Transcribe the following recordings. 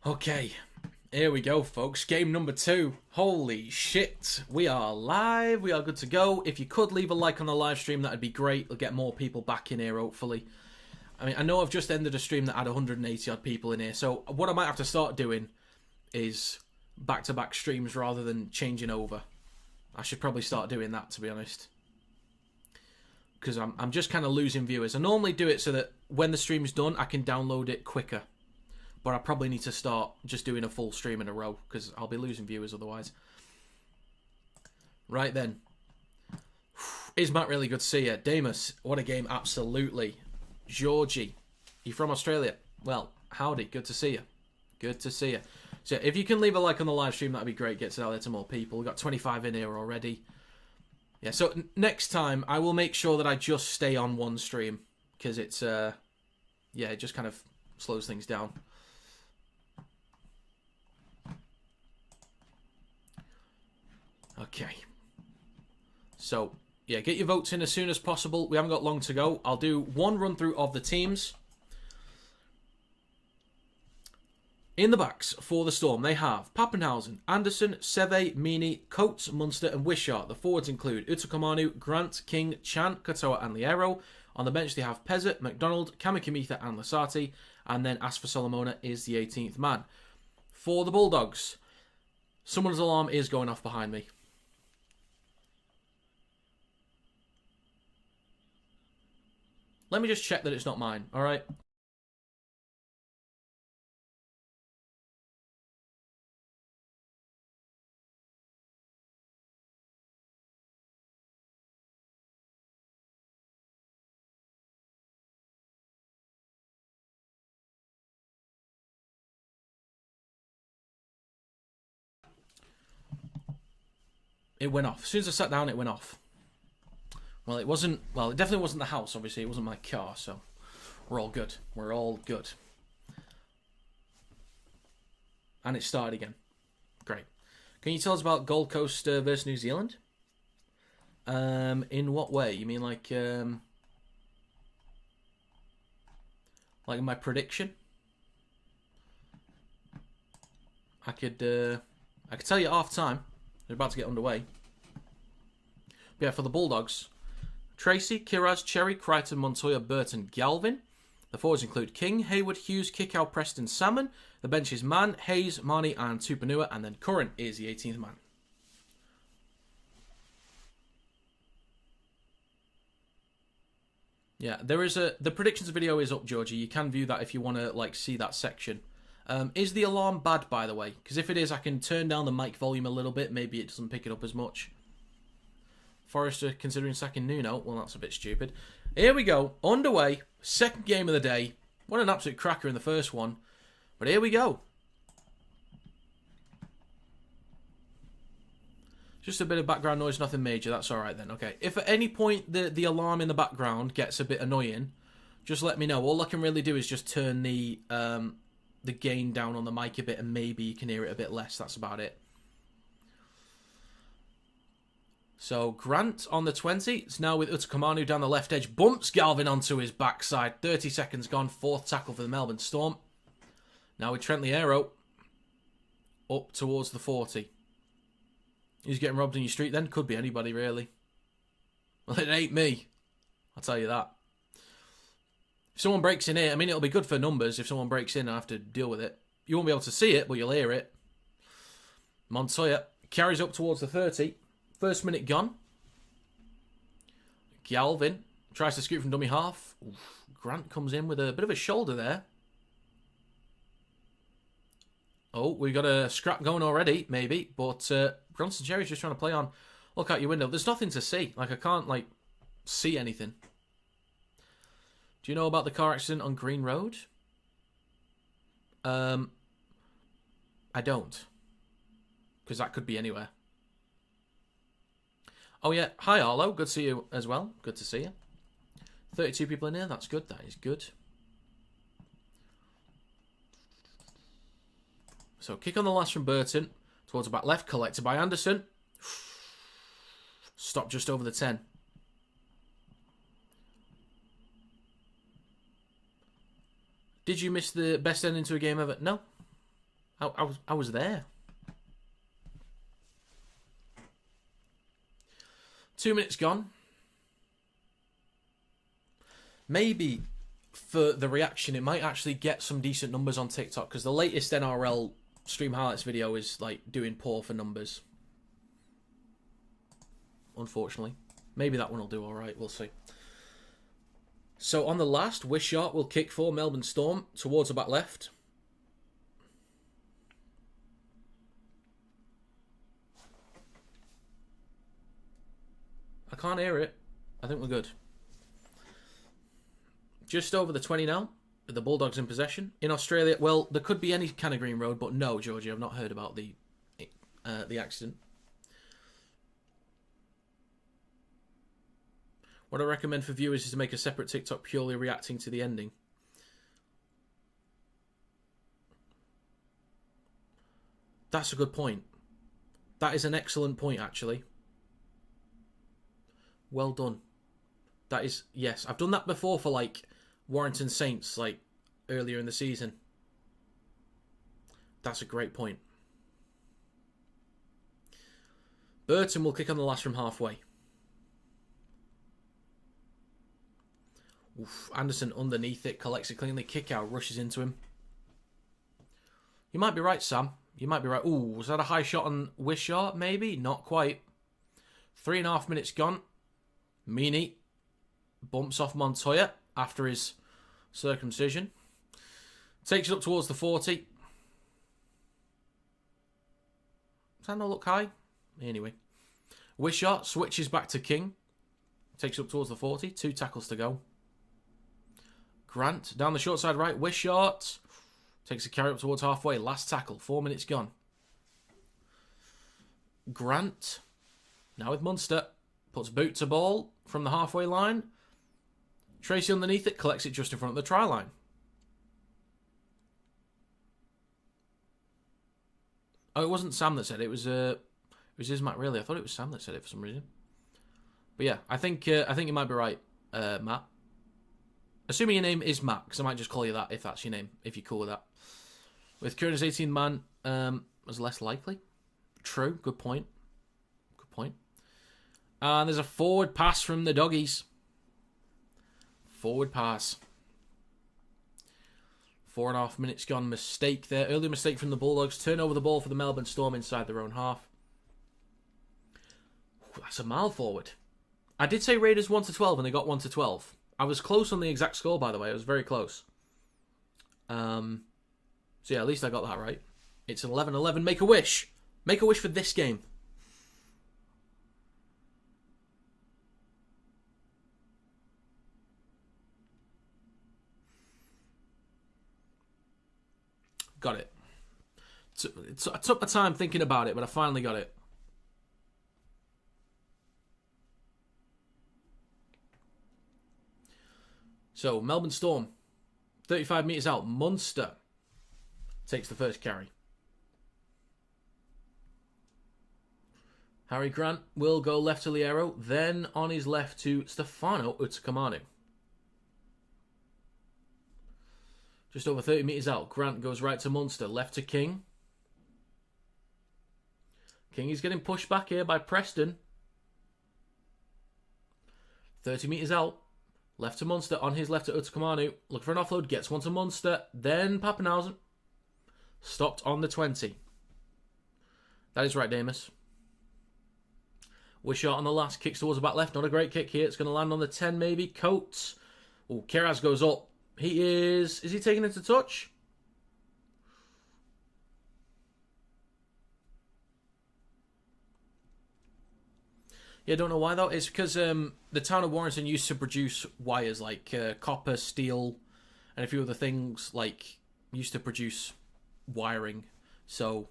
Okay, here we go, folks. Game number 2. Holy shit. We are live. We are good to go. If you could leave a like on the live stream, that'd be great. It'll get more people back in here, hopefully. I mean, I know I've just ended a stream that had 180 odd people in here, so what I might have to start doing is back-to-back streams rather than changing over. I should probably start doing that, to be honest. Because I'm just kind of losing viewers. I normally do it so that when the stream's done, I can download it quicker. But I probably need to start just doing a full stream in a row, because I'll be losing viewers otherwise. Right then. Is Matt really good to see you? Damus, what a game, absolutely. Georgie, you from Australia? Well, howdy, good to see you. Good to see you. So if you can leave a like on the live stream, that'd be great. Gets it out there to more people. We've got 25 in here already. Yeah, so next time I will make sure that I just stay on one stream, because it's, yeah, it just kind of slows things down. Okay. So, yeah, get your votes in as soon as possible. We haven't got long to go. I'll do one run through of the teams. In the backs for the Storm, they have Pappenhausen, Anderson, Seve, Meany, Coates, Munster and Wishart. The forwards include Utakamanu, Grant, King, Chan, Katoa and Liero. On the bench they have Pezzett, McDonald, Kamikamitha and Lasati. And then Asfa Solomona is the 18th man. For the Bulldogs, someone's alarm is going off behind me. Let me just check that it's not mine, alright? It went off. As soon as I sat down, it went off. Well, it wasn't... Well, it definitely wasn't the house, obviously. It wasn't my car, so... We're all good. We're all good. And it started again. Great. Can you tell us about Gold Coast versus New Zealand? In what way? You mean like my prediction? I could tell you half time. They're about to get underway. But yeah, for the Bulldogs, Tracy, Kiraz, Cherry, Crichton, Montoya, Burton, Galvin. The forwards include King, Hayward, Hughes, Kickow, Preston, Salmon. The bench is Mann, Hayes, Marnie, and Tupanua. And then Curran is the 18th man. Yeah, there is the predictions video is up, Georgie. You can view that if you want to like see that section. Is the alarm bad, by the way? Because if it is, I can turn down the mic volume a little bit. Maybe it doesn't pick it up as much. Forrester considering sacking Nuno. Well, that's a bit stupid. Here we go. Underway. Second game of the day. What an absolute cracker in the first one. But here we go. Just a bit of background noise, nothing major. That's all right then. Okay. If at any point the alarm in the background gets a bit annoying, just let me know. All I can really do is just turn the gain down on the mic a bit and maybe you can hear it a bit less. That's about it. So Grant on the 20. It's now with Utakamanu down the left edge. Bumps Galvin onto his backside. 30 seconds gone. Fourth tackle for the Melbourne Storm. Now with Trent Liero up towards the 40. Who's getting robbed in your street then? Could be anybody, really. Well, it ain't me. I'll tell you that. If someone breaks in here, I mean, it'll be good for numbers if someone breaks in and I have to deal with it. You won't be able to see it, but you'll hear it. Montoya carries up towards the 30. First minute gone. Galvin tries to scoot from dummy half. Oof. Grant comes in with a bit of a shoulder there. Oh, we got a scrap going already, maybe. But Bronson Cherry's just trying to play on. Look out your window. There's nothing to see. Like, I can't, like, see anything. Do you know about the car accident on Green Road? I don't. Because that could be anywhere. Oh, yeah. Hi, Arlo. Good to see you as well. Good to see you. 32 people in here. That's good. That is good. So, kick on the last from Burton. Towards the back left. Collected by Anderson. Stop just over the 10. Did you miss the best ending to a game ever? No. I was there. 2 minutes gone. Maybe for the reaction, it might actually get some decent numbers on TikTok, because the latest NRL stream highlights video is like doing poor for numbers. Unfortunately. Maybe that one will do alright, we'll see. So on the last, Wishart will kick for Melbourne Storm towards the back left. I can't hear it. I think we're good. Just over the 20 now. The Bulldogs in possession. In Australia, well, there could be any kind of green road, but no, Georgie, I've not heard about the accident. What I recommend for viewers is to make a separate TikTok purely reacting to the ending. That's a good point. That is an excellent point, actually. Well done. That is, yes. I've done that before for, like, Warrington Saints, like, earlier in the season. That's a great point. Burton will kick on the last from halfway. Oof, Anderson underneath it, collects it cleanly, kick out, rushes into him. You might be right, Sam. You might be right. Ooh, was that a high shot on Wishart? Maybe? Not quite. 3.5 minutes gone. Meany bumps off Montoya after his circumcision. Takes it up towards the 40. Does that not look high? Anyway. Wishart switches back to King. Takes it up towards the 40. 2 tackles to go. Grant down the short side right. Wishart takes a carry up towards halfway. Last tackle. 4 minutes gone. Grant now with Munster. Puts boot to ball from the halfway line. Tracy underneath it. Collects it just in front of the try line. Oh, it wasn't Sam that said it. It was Ismac, really. I thought it was Sam that said it for some reason. But yeah, I think you might be right, Matt. Assuming your name is Matt, because I might just call you that if that's your name, if you're cool with that. With Kieran as 18 man, was less likely. True, good point. Good point. And there's a forward pass from the Doggies. Forward pass. 4.5 minutes gone. Mistake there. Early mistake from the Bulldogs. Turn over the ball for the Melbourne Storm inside their own half. Ooh, that's a mile forward. I did say Raiders 1-12 and they got 1-12. I was close on the exact score, by the way. I was very close. So yeah, at least I got that right. It's 11-11. Make a wish. Make a wish for this game. Got it. I took my time thinking about it, but I finally got it. So, Melbourne Storm, 35 metres out. Munster takes the first carry. Harry Grant will go left to Liero, then on his left to Stefano Utakamanu. Just over 30 metres out. Grant goes right to Munster, left to King. King is getting pushed back here by Preston. 30 metres out. Left to Munster, on his left to Utakamanu. Look for an offload, gets one to Munster. Then Pappenhausen. Stopped on the 20. That is right, Damus. Wishart on the last, kicks towards the back left. Not a great kick here. It's going to land on the 10 maybe. Coates. Oh, Kiraz goes up. He is he taking it to touch? Yeah, I don't know why though. It's because the town of Warrington used to produce wires like copper, steel, and a few other things like used to produce wiring. So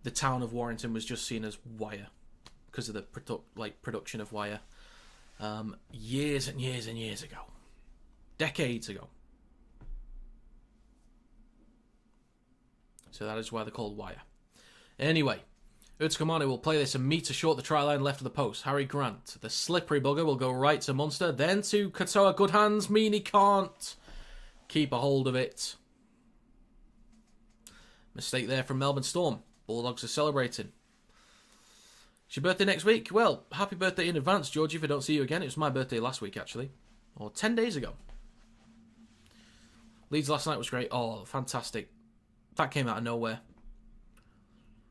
the town of Warrington was just seen as wire because of the production of wire years and years and years ago, decades ago. So that is why they're called wire. Anyway. Utakamanu will play this a metre short the try line left of the post. Harry Grant, the slippery bugger, will go right to Munster, then to Katoa. Good hands. Meany can't keep a hold of it. Mistake there from Melbourne Storm. Bulldogs are celebrating. It's your birthday next week? Well, happy birthday in advance, Georgie, if I don't see you again. It was my birthday last week, actually. Or 10 days ago. Leeds last night was great. Oh, fantastic. That came out of nowhere.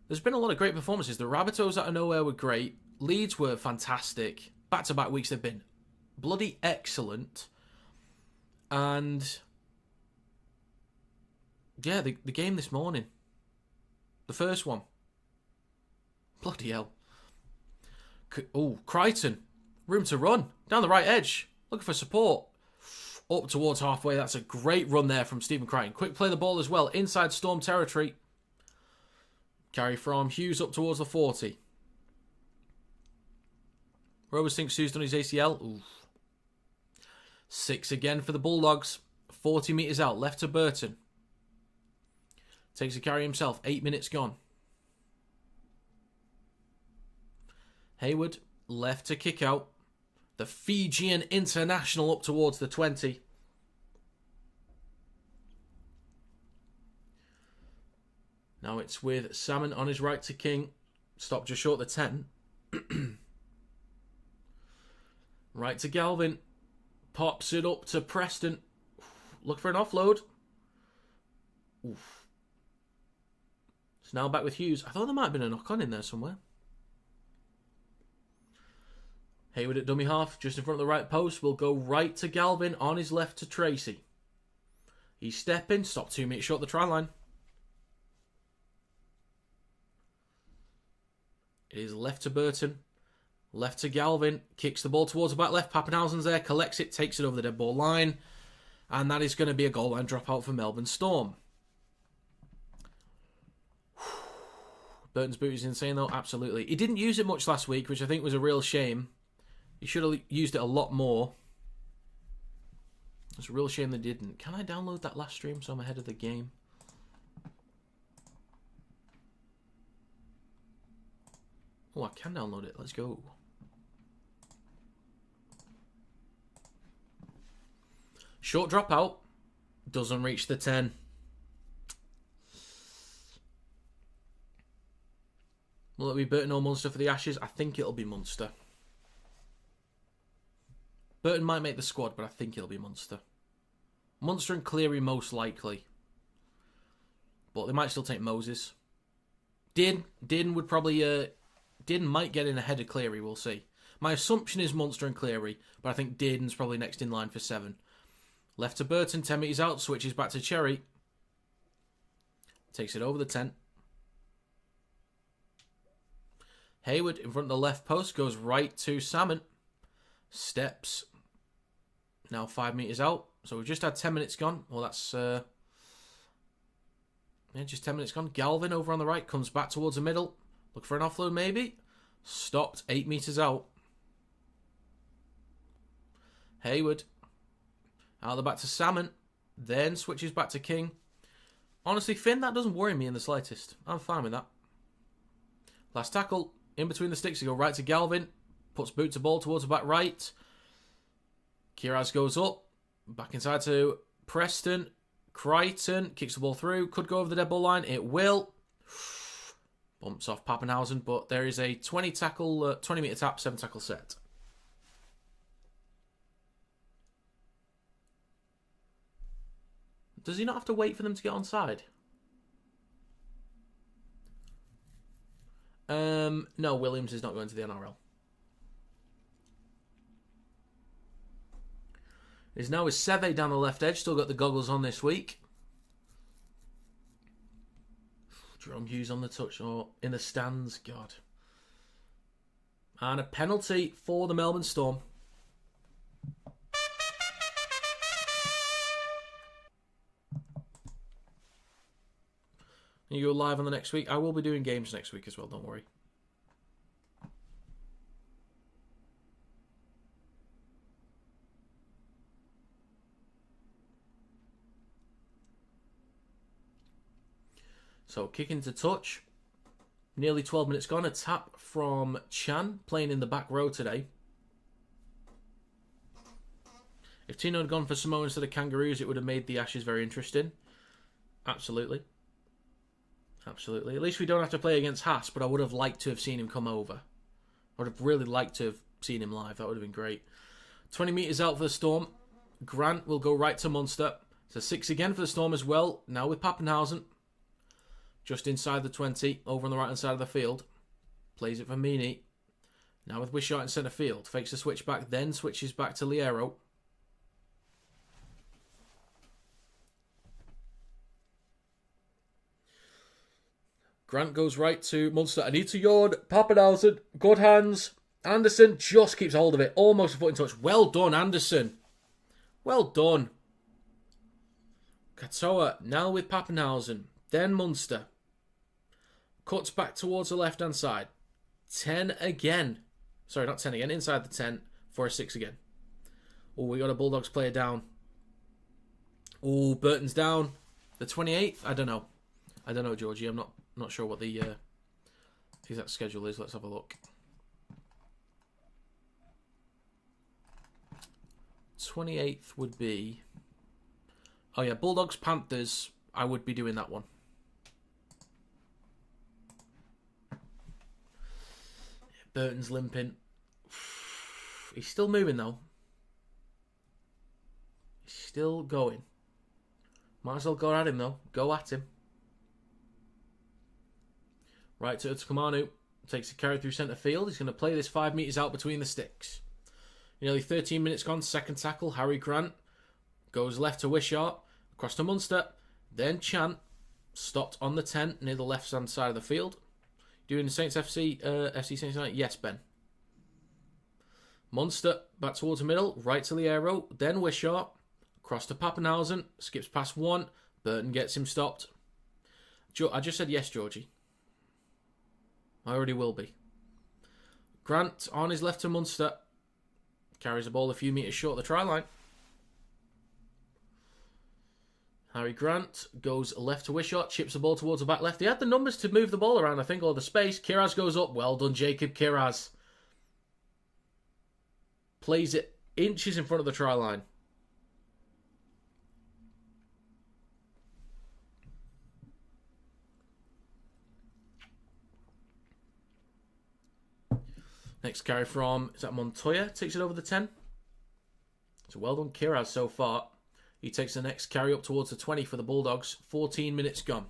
There's been a lot of great performances. The Rabbitohs out of nowhere were great. Leeds were fantastic. Back-to-back weeks they've been bloody excellent. And yeah, the game this morning. The first one. Bloody hell. Oh, Crichton. Room to run. Down the right edge. Looking for support. Up towards halfway. That's a great run there from Stephen Crichton. Quick play the ball as well. Inside Storm territory. Carry from Hughes up towards the 40. Rovers thinks Sue's done his ACL. Oof. 6 again for the Bulldogs. 40 metres out. Left to Burton. Takes a carry himself. 8 minutes gone. Hayward. Left to kick out. The Fijian international up towards the 20. Now it's with Salmon on his right to King. Stop just short of the 10. Right to Galvin. Pops it up to Preston. Look for an offload. Oof. It's now back with Hughes. I thought there might have been a knock-on in there somewhere. Hayward at dummy half, just in front of the right post. Will go right to Galvin, on his left to Tracy. He's stepping, stop 2 minutes short of the try line. It is left to Burton. Left to Galvin. Kicks the ball towards the back left. Pappenhausen's there. Collects it. Takes it over the dead ball line. And that is going to be a goal line dropout for Melbourne Storm. Burton's boot is insane though. Absolutely. He didn't use it much last week, which I think was a real shame. He should have used it a lot more. It's a real shame they didn't. Can I download that last stream so I'm ahead of the game? Oh, I can download it. Let's go. Short dropout. Doesn't reach the 10. Will it be Burton or Munster for the Ashes? I think it'll be Munster. Burton might make the squad, but I think it'll be Munster. Munster and Cleary most likely. But they might still take Moses. Din would probably... Din might get in ahead of Cleary, we'll see. My assumption is Munster and Cleary, but I think Din's probably next in line for 7. Left to Burton, 10 metres out, switches back to Cherry. Takes it over the 10. Hayward in front of the left post, goes right to Salmon. Steps. Now 5 metres out. So we've just had 10 minutes gone. Well, that's... yeah, just 10 minutes gone. Galvin over on the right, comes back towards the middle. Look for an offload maybe. Stopped 8 metres out. Hayward. Out the back to Salmon. Then switches back to King. Honestly, Finn, that doesn't worry me in the slightest. I'm fine with that. Last tackle. In between the sticks, to go right to Galvin. Puts boot to ball towards the back right. Kiraz goes up. Back inside to Preston. Crichton. Kicks the ball through. Could go over the dead ball line. It will. Bumps off Pappenhausen. But there is a 20 metre tap, 7 tackle set. Does he not have to wait for them to get onside? No, Williams is not going to the NRL. Is now with Seve down the left edge. Still got the goggles on this week. Jerome Hughes on the touch or in the stands. God. And a penalty for the Melbourne Storm. You go live on the next week. I will be doing games next week as well, don't worry. So, kick into touch. Nearly 12 minutes gone. A tap from Chan, playing in the back row today. If Tino had gone for Samoa instead of Kangaroos, it would have made the Ashes very interesting. Absolutely. Absolutely. At least we don't have to play against Haas, but I would have liked to have seen him come over. I would have really liked to have seen him live. That would have been great. 20 metres out for the Storm. Grant will go right to Munster. So 6 again for the Storm as well. Now with Pappenhausen. Just inside the 20. Over on the right-hand side of the field. Plays it for Meany. Now with Wishart in centre field. Fakes the switch back. Then switches back to Liero. Grant goes right to Munster. I need to yawn. Pappenhausen. Good hands. Anderson just keeps hold of it. Almost a foot in touch. Well done, Anderson. Well done. Katoa now with Pappenhausen. Then Munster. Cuts back towards the left-hand side. 10 again. Sorry, not 10 again. Inside the 10 for a 6 again. Oh, we got a Bulldogs player down. Oh, Burton's down. The 28th? I don't know. I don't know, Georgie. I'm not sure what the exact schedule is. Let's have a look. 28th would be... Oh yeah, Bulldogs, Panthers. I would be doing that one. Burton's limping. He's still moving though. He's still going. Might as well go at him though. Go at him. Right to Kamanu. Takes a carry through centre field. He's going to play this 5 metres out between the sticks. Nearly 13 minutes gone. Second tackle. Harry Grant goes left to Wishart. Across to Munster. Then Chant. Stopped on the 10 near the left-hand side of the field. Doing the Saints FC Saints United? Yes, Ben. Munster back towards the middle. Right to Liero. Then Wishart. Across to Pappenhausen. Skips past one. Burton gets him stopped. I just said yes, Georgie. I already will be. Grant on his left to Munster. Carries the ball a few metres short of the try line. Harry Grant goes left to Wishart. Chips the ball towards the back left. He had the numbers to move the ball around, I think, or the space. Kiraz goes up. Well done, Jacob Kiraz. Plays it inches in front of the try line. Next carry from, is that Montoya? Takes it over the 10. So well done, Kiraz, so far. He takes the next carry up towards the 20 for the Bulldogs. 14 minutes gone.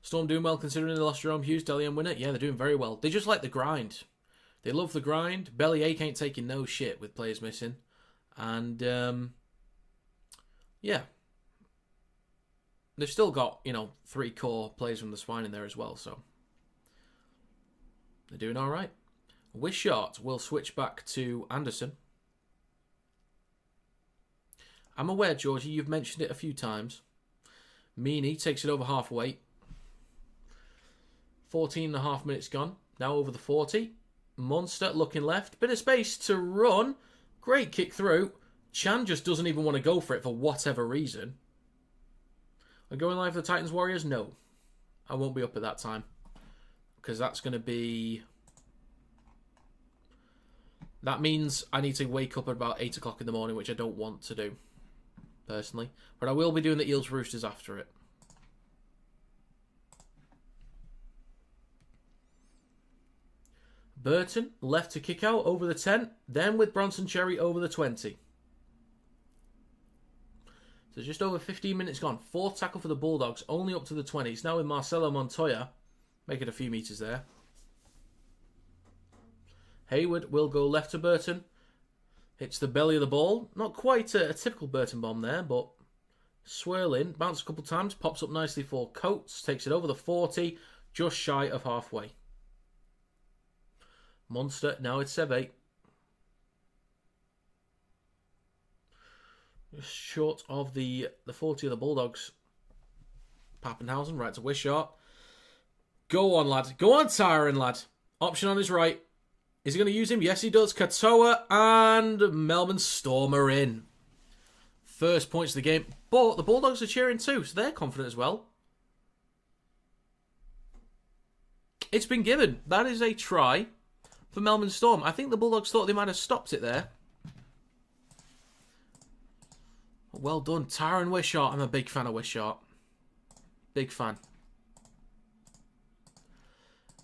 Storm doing well considering they lost Jerome Hughes, Dele and winner. Yeah, they're doing very well. They just like the grind. They love the grind. Bellyache ain't taking no shit with players missing. And, yeah. They've still got, 3 core players from the Swine in there as well, so... They're doing all right. Wishart will switch back to Anderson. I'm aware, Georgie, you've mentioned it a few times. Meany takes it over halfway. 14.5 minutes gone. Now over the 40. Munster looking left. Bit of space to run. Great kick through. Chan just doesn't even want to go for it for whatever reason. Are going live for the Titans Warriors? No. I won't be up at that time. Because that's going to be... That means I need to wake up at about 8 o'clock in the morning, which I don't want to do, personally. But I will be doing the Eels Roosters after it. Burton, left to kick out over the 10. Then with Bronson Cherry over the 20. So just over 15 minutes gone. 4th tackle for the Bulldogs, only up to the 20. It's now with Marcelo Montoya. Make it a few metres there. Hayward will go left to Burton. Hits the belly of the ball. Not quite a typical Burton bomb there, but swirling. Bounce a couple times. Pops up nicely for Coates. Takes it over the 40. Just shy of halfway. Munster now it's Seve. Just short of the 40 of the Bulldogs. Pappenhausen right to Wishart. Go on, lad. Go on, Tyron, lad. Option on his right. Is he going to use him? Yes, he does. Katoa and Melbourne Storm are in. First points of the game. But the Bulldogs are cheering too, so they're confident as well. It's been given. That is a try for Melbourne Storm. I think the Bulldogs thought they might have stopped it there. Well done, Tyron Wishart. I'm a big fan of Wishart. Big fan.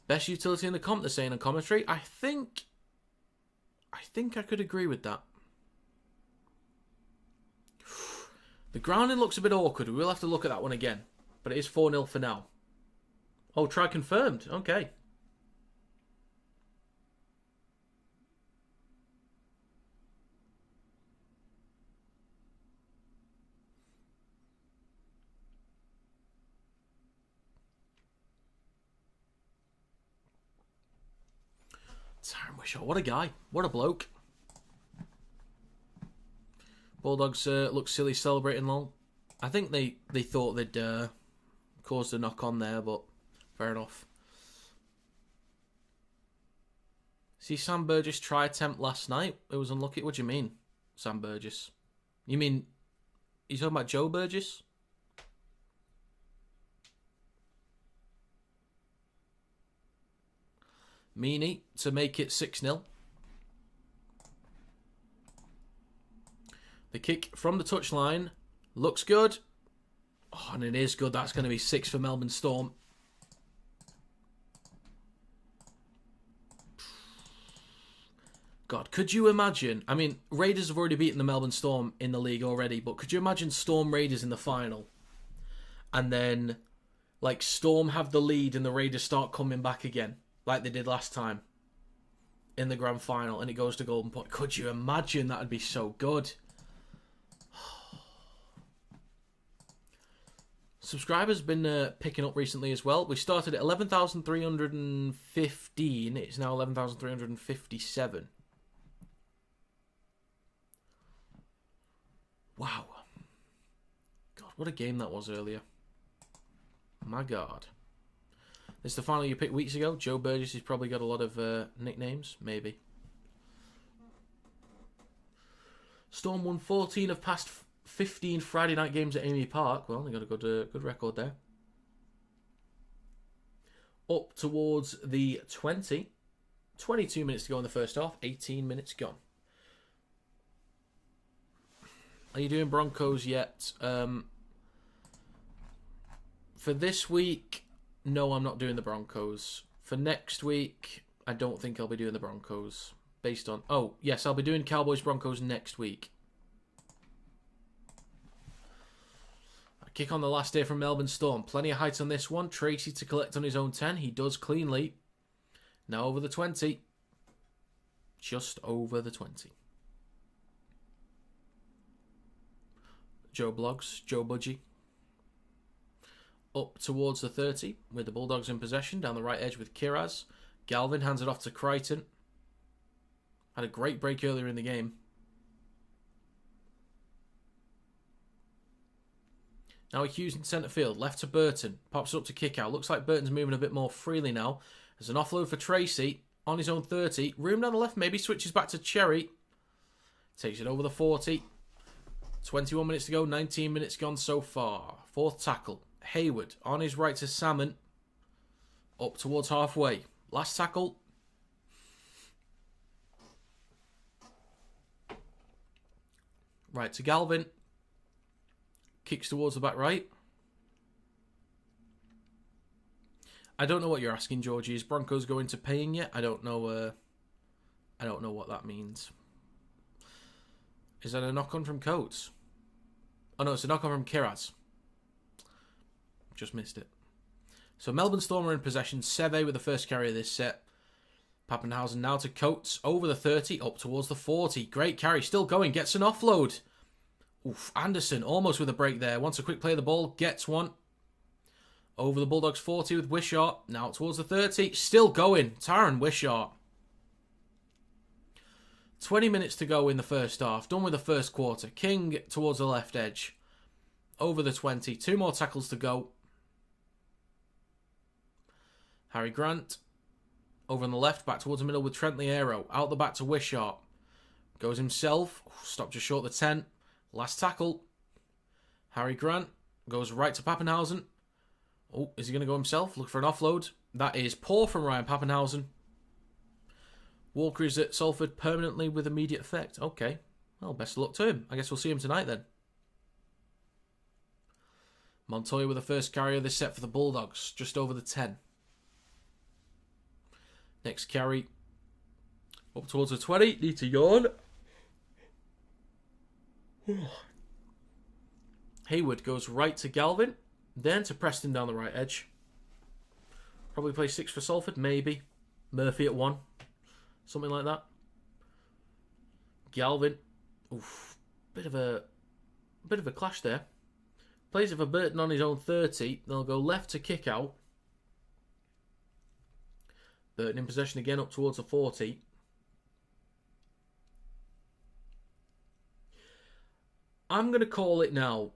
Best utility in the comp, they're saying on commentary. I think I could agree with that. The grounding looks a bit awkward. We will have to look at that one again. But it is 4-0 for now. Oh, try confirmed. Okay. Tyron Whishaw, what a guy. What a bloke. Bulldogs look silly celebrating lol. I think they thought they'd caused a knock on there, but fair enough. See Sam Burgess try attempt last night? It was unlucky. What do you mean, Sam Burgess? You mean, you talking about Joe Burgess? Meanie to make it 6-0. The kick from the touchline looks good. Oh, and it is good. That's going to be 6 for Melbourne Storm. God, could you imagine? I mean, Raiders have already beaten the Melbourne Storm in the league already, but could you imagine Storm Raiders in the final? And then, like, Storm have the lead and the Raiders start coming back again, like they did last time in the grand final, and it goes to Golden Point. Could you imagine? That would be so good. Subscribers been picking up recently as well. We started at 11,315. It's now 11,357. Wow. God, what a game that was earlier. My God. This is the final you picked weeks ago. Joe Burgess has probably got a lot of nicknames. Maybe. Storm won 14 of past 15 Friday night games at Amy Park. Well, they got a good record there. Up towards the 20. 22 minutes to go in the first half. 18 minutes gone. Are you doing Broncos yet? For this week, no, I'm not doing the Broncos. For next week, I don't think I'll be doing the Broncos. Based on... Oh, yes, I'll be doing Cowboys-Broncos next week. Kick on the last day from Melbourne Storm. Plenty of height on this one. Tracy to collect on his own 10. He does cleanly. Now over the 20. Just over the 20. Joe Bloggs. Joe Budgie. Up towards the 30 with the Bulldogs in possession. Down the right edge with Kiraz. Galvin hands it off to Crichton. Had a great break earlier in the game. Now Hughes in centre field, left to Burton. Pops up to kick out. Looks like Burton's moving a bit more freely now. There's an offload for Tracy on his own 30. Room down the left, maybe switches back to Cherry. Takes it over the 40. 21 minutes to go, 19 minutes gone so far. Fourth tackle. Hayward on his right to Salmon. Up towards halfway. Last tackle. Right to Galvin. Kicks towards the back right. I don't know what you're asking, Georgie. Is Broncos going to paying yet? I don't know. I don't know what that means. Is that a knock-on from Coates? Oh no, it's a knock-on from Kiraz. Just missed it. So Melbourne Storm are in possession. Seve with the first carry of this set. Pappenhausen now to Coates. Over the 30, up towards the 40. Great carry, still going. Gets an offload. Oof, Anderson almost with a break there. Wants a quick play of the ball. Gets one. Over the Bulldogs 40 with Wishart. Now towards the 30. Still going. Tyron Wishart. 20 minutes to go in the first half. Done with the first quarter. King towards the left edge. Over the 20. 2 more tackles to go. Harry Grant. Over on the left. Back towards the middle with Trent Liero. Out the back to Wishart. Goes himself. Stopped just short of the 10. Last tackle. Harry Grant goes right to Pappenhausen. Oh, is he going to go himself? Look for an offload. That is poor from Ryan Pappenhausen. Walker is at Salford permanently with immediate effect. Okay. Well, best of luck to him. I guess we'll see him tonight then. Montoya with the first carry of this set for the Bulldogs, just over the 10. Next carry, up towards the 20, need to yawn. Hayward goes right to Galvin, then to Preston down the right edge. Probably play 6 for Salford, maybe. Murphy at 1, something like that. Galvin, oof, bit of a clash there. Plays it for Burton on his own 30. They'll go left to kick out. Burton in possession again up towards the 40. I'm going to call it now.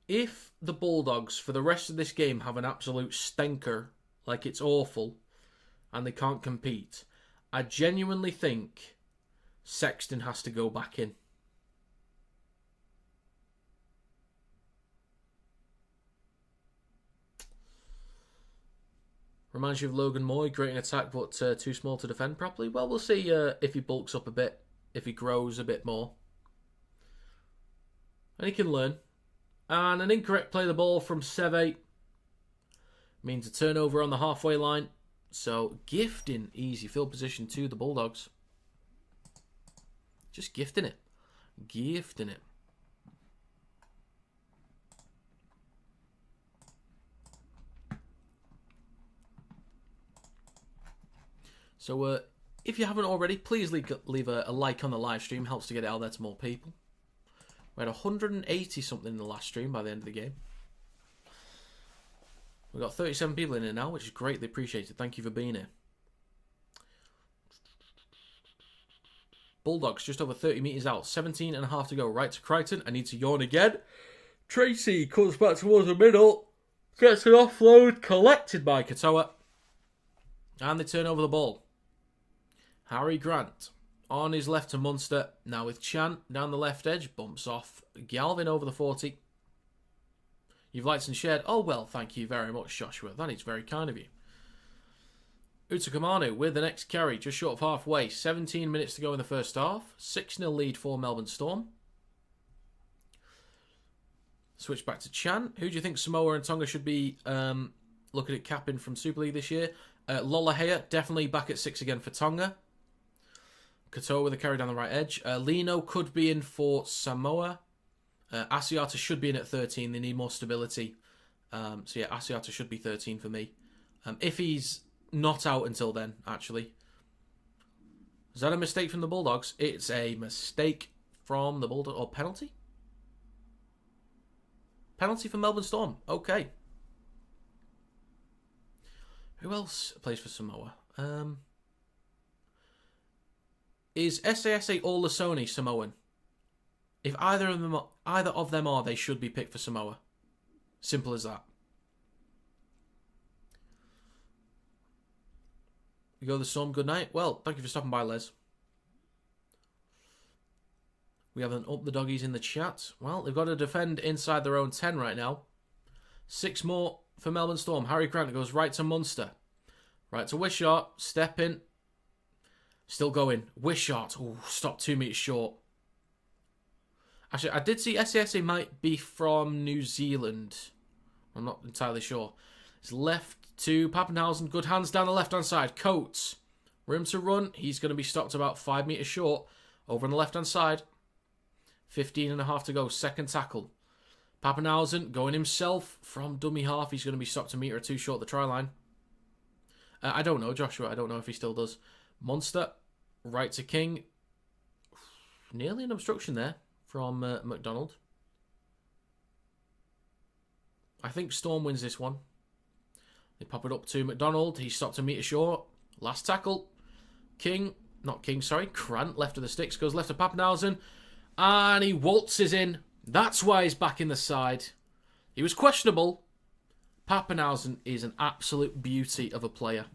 If the Bulldogs for the rest of this game have an absolute stinker, like it's awful, and they can't compete, I genuinely think Sexton has to go back in. Reminds you of Logan Moy, great in attack but too small to defend properly. Well, we'll see if he bulks up a bit, if he grows a bit more. And he can learn. And an incorrect play of the ball from Seve means a turnover on the halfway line. So gifting easy field position to the Bulldogs. Just gifting it. Gifting it. So if you haven't already, please leave a like on the live stream. Helps to get it out there to more people. We had 180 something in the last stream by the end of the game. We've got 37 people in here now, which is greatly appreciated. Thank you for being here. Bulldogs just over 30 metres out. 17 and a half to go. Right to Crichton. I need to yawn again. Tracy comes back towards the middle. Gets an offload. Collected by Katoa. And they turn over the ball. Harry Grant on his left to Munster. Now with Chan down the left edge. Bumps off Galvin over the 40. You've liked and shared. Oh, well, thank you very much, Joshua. That is very kind of you. Utakamanu with the next carry, just short of halfway. 17 minutes to go in the first half. 6-0 lead for Melbourne Storm. Switch back to Chan. Who do you think Samoa and Tonga should be looking at capping from Super League this year? Lolohea, definitely back at 6 again for Tonga. Katoa with a carry down the right edge. Lino could be in for Samoa. Asiata should be in at 13. They need more stability. So yeah, Asiata should be 13 for me. If he's not out until then, actually. Is that a mistake from the Bulldogs? It's a mistake from the Bulldogs. Or penalty? Penalty for Melbourne Storm. Okay. Who else plays for Samoa? Is SASA or Lasoni Samoan? If either of them are, they should be picked for Samoa. Simple as that. You go the Storm, good night. Well, thank you for stopping by, Les. We have an up the doggies in the chat. Well, they've got to defend inside their own 10 right now. 6 more for Melbourne Storm. Harry Grant goes right to Munster. Right to Wishart. Step in. Still going. Wishart. Oh, stopped 2 meters short. Actually, I did see SASA might be from New Zealand. I'm not entirely sure. It's left to Pappenhausen. Good hands down the left-hand side. Coates. Room to run. He's going to be stopped about 5 meters short. Over on the left-hand side. 15 and a half to go. Second tackle. Pappenhausen going himself from dummy half. He's going to be stopped a metre or 2 short the try line. I don't know, Joshua. I don't know if he still does. Munster. Right to King. Nearly an obstruction there from McDonald. I think Storm wins this one. They pop it up to McDonald. He's stopped a metre short. Last tackle. Grant left of the sticks. Goes left to Pappenhausen. And he waltzes in. That's why he's back in the side. He was questionable. Pappenhausen is an absolute beauty of a player.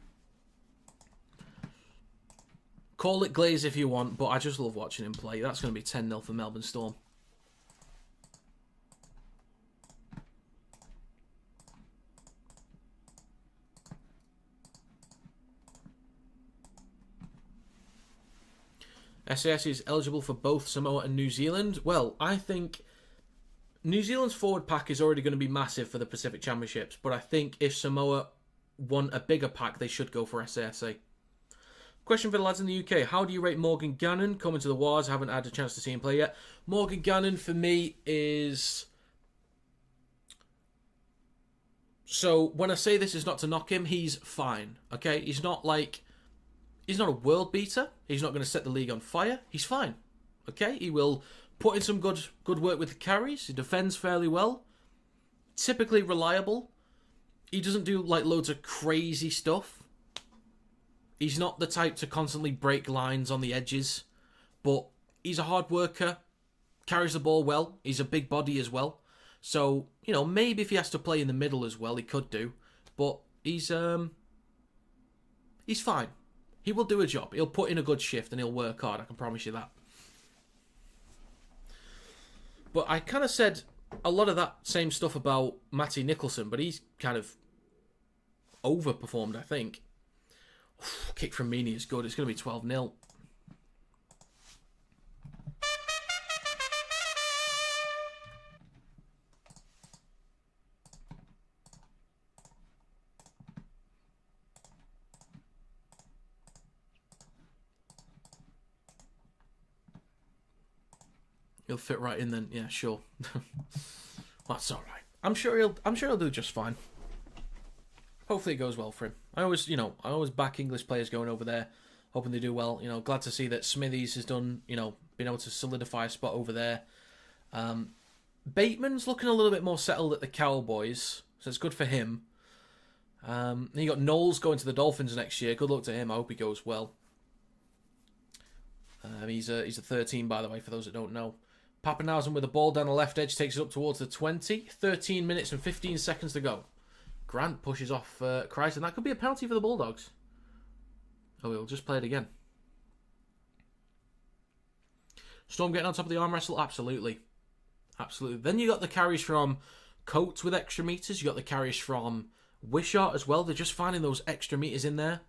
Call it glaze if you want, but I just love watching him play. That's going to be 10-0 for Melbourne Storm. SAS is eligible for both Samoa and New Zealand. Well, I think New Zealand's forward pack is already going to be massive for the Pacific Championships, but I think if Samoa want a bigger pack, they should go for SASA. Question for the lads in the UK. How do you rate Morgan Gannon coming to the Wars? I haven't had a chance to see him play yet. Morgan Gannon, for me, is... So, when I say this is not to knock him, he's fine, okay? He's not a world beater. He's not going to set the league on fire. He's fine, okay? He will put in some good work with the carries. He defends fairly well. Typically reliable. He doesn't do, loads of crazy stuff. He's not the type to constantly break lines on the edges. But he's a hard worker. Carries the ball well. He's a big body as well. So, maybe if he has to play in the middle as well, he could do. But he's fine. He will do a job. He'll put in a good shift and he'll work hard. I can promise you that. But I kind of said a lot of that same stuff about Matty Nicholson, but he's kind of overperformed, I think. Kick from Meany is good. It's going to be 12-0. He'll fit right in then. Yeah, sure. That's all right. I'm sure he'll do just fine. Hopefully it goes well for him. I always back English players going over there, hoping they do well. Glad to see that Smithies has done, been able to solidify a spot over there. Bateman's looking a little bit more settled at the Cowboys, so it's good for him. Then you got Knowles going to the Dolphins next year. Good luck to him. I hope he goes well. He's a 13, by the way, for those that don't know. Pappenhausen with the ball down the left edge takes it up towards the 20. 13 minutes and 15 seconds to go. Grant pushes off Crichton. That could be a penalty for the Bulldogs. Oh, we'll just play it again. Storm getting on top of the arm wrestle? Absolutely. Absolutely. Then you got the carries from Coates with extra meters. You got the carries from Wishart as well. They're just finding those extra meters in there.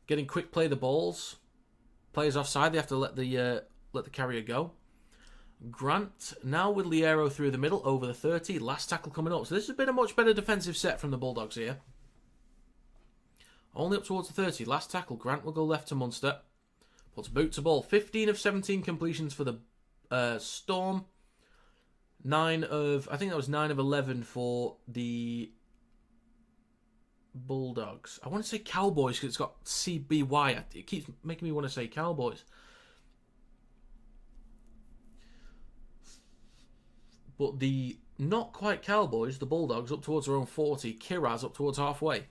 Getting quick play the balls. Players offside. They have to let the carrier go. Grant now with Liero through the middle over the 30. Last tackle coming up. So this has been a much better defensive set from the Bulldogs here. Only up towards the 30. Last tackle. Grant will go left to Munster. Puts boot to ball. 15 of 17 completions for the Storm. 9 of 11 for the Bulldogs. I want to say Cowboys because it's got CBY. It keeps making me want to say Cowboys. But the not quite Cowboys, the Bulldogs, up towards their own 40. Kiraz up towards halfway. A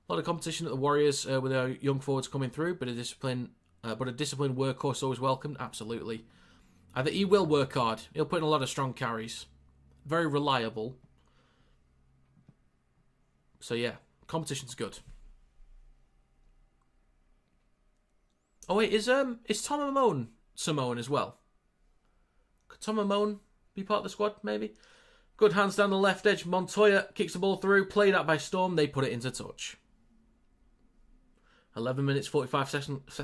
lot of competition at the Warriors with our young forwards coming through, but a disciplined workhorse always welcomed. Absolutely. I think he will work hard. He'll put in a lot of strong carries. Very reliable. So yeah, competition's good. Oh wait, is Tom Amone Samoan as well? Could Tom Amone be part of the squad, maybe? Good hands down the left edge. Montoya kicks the ball through. Played out by Storm. They put it into touch. 11 minutes, 45 seconds.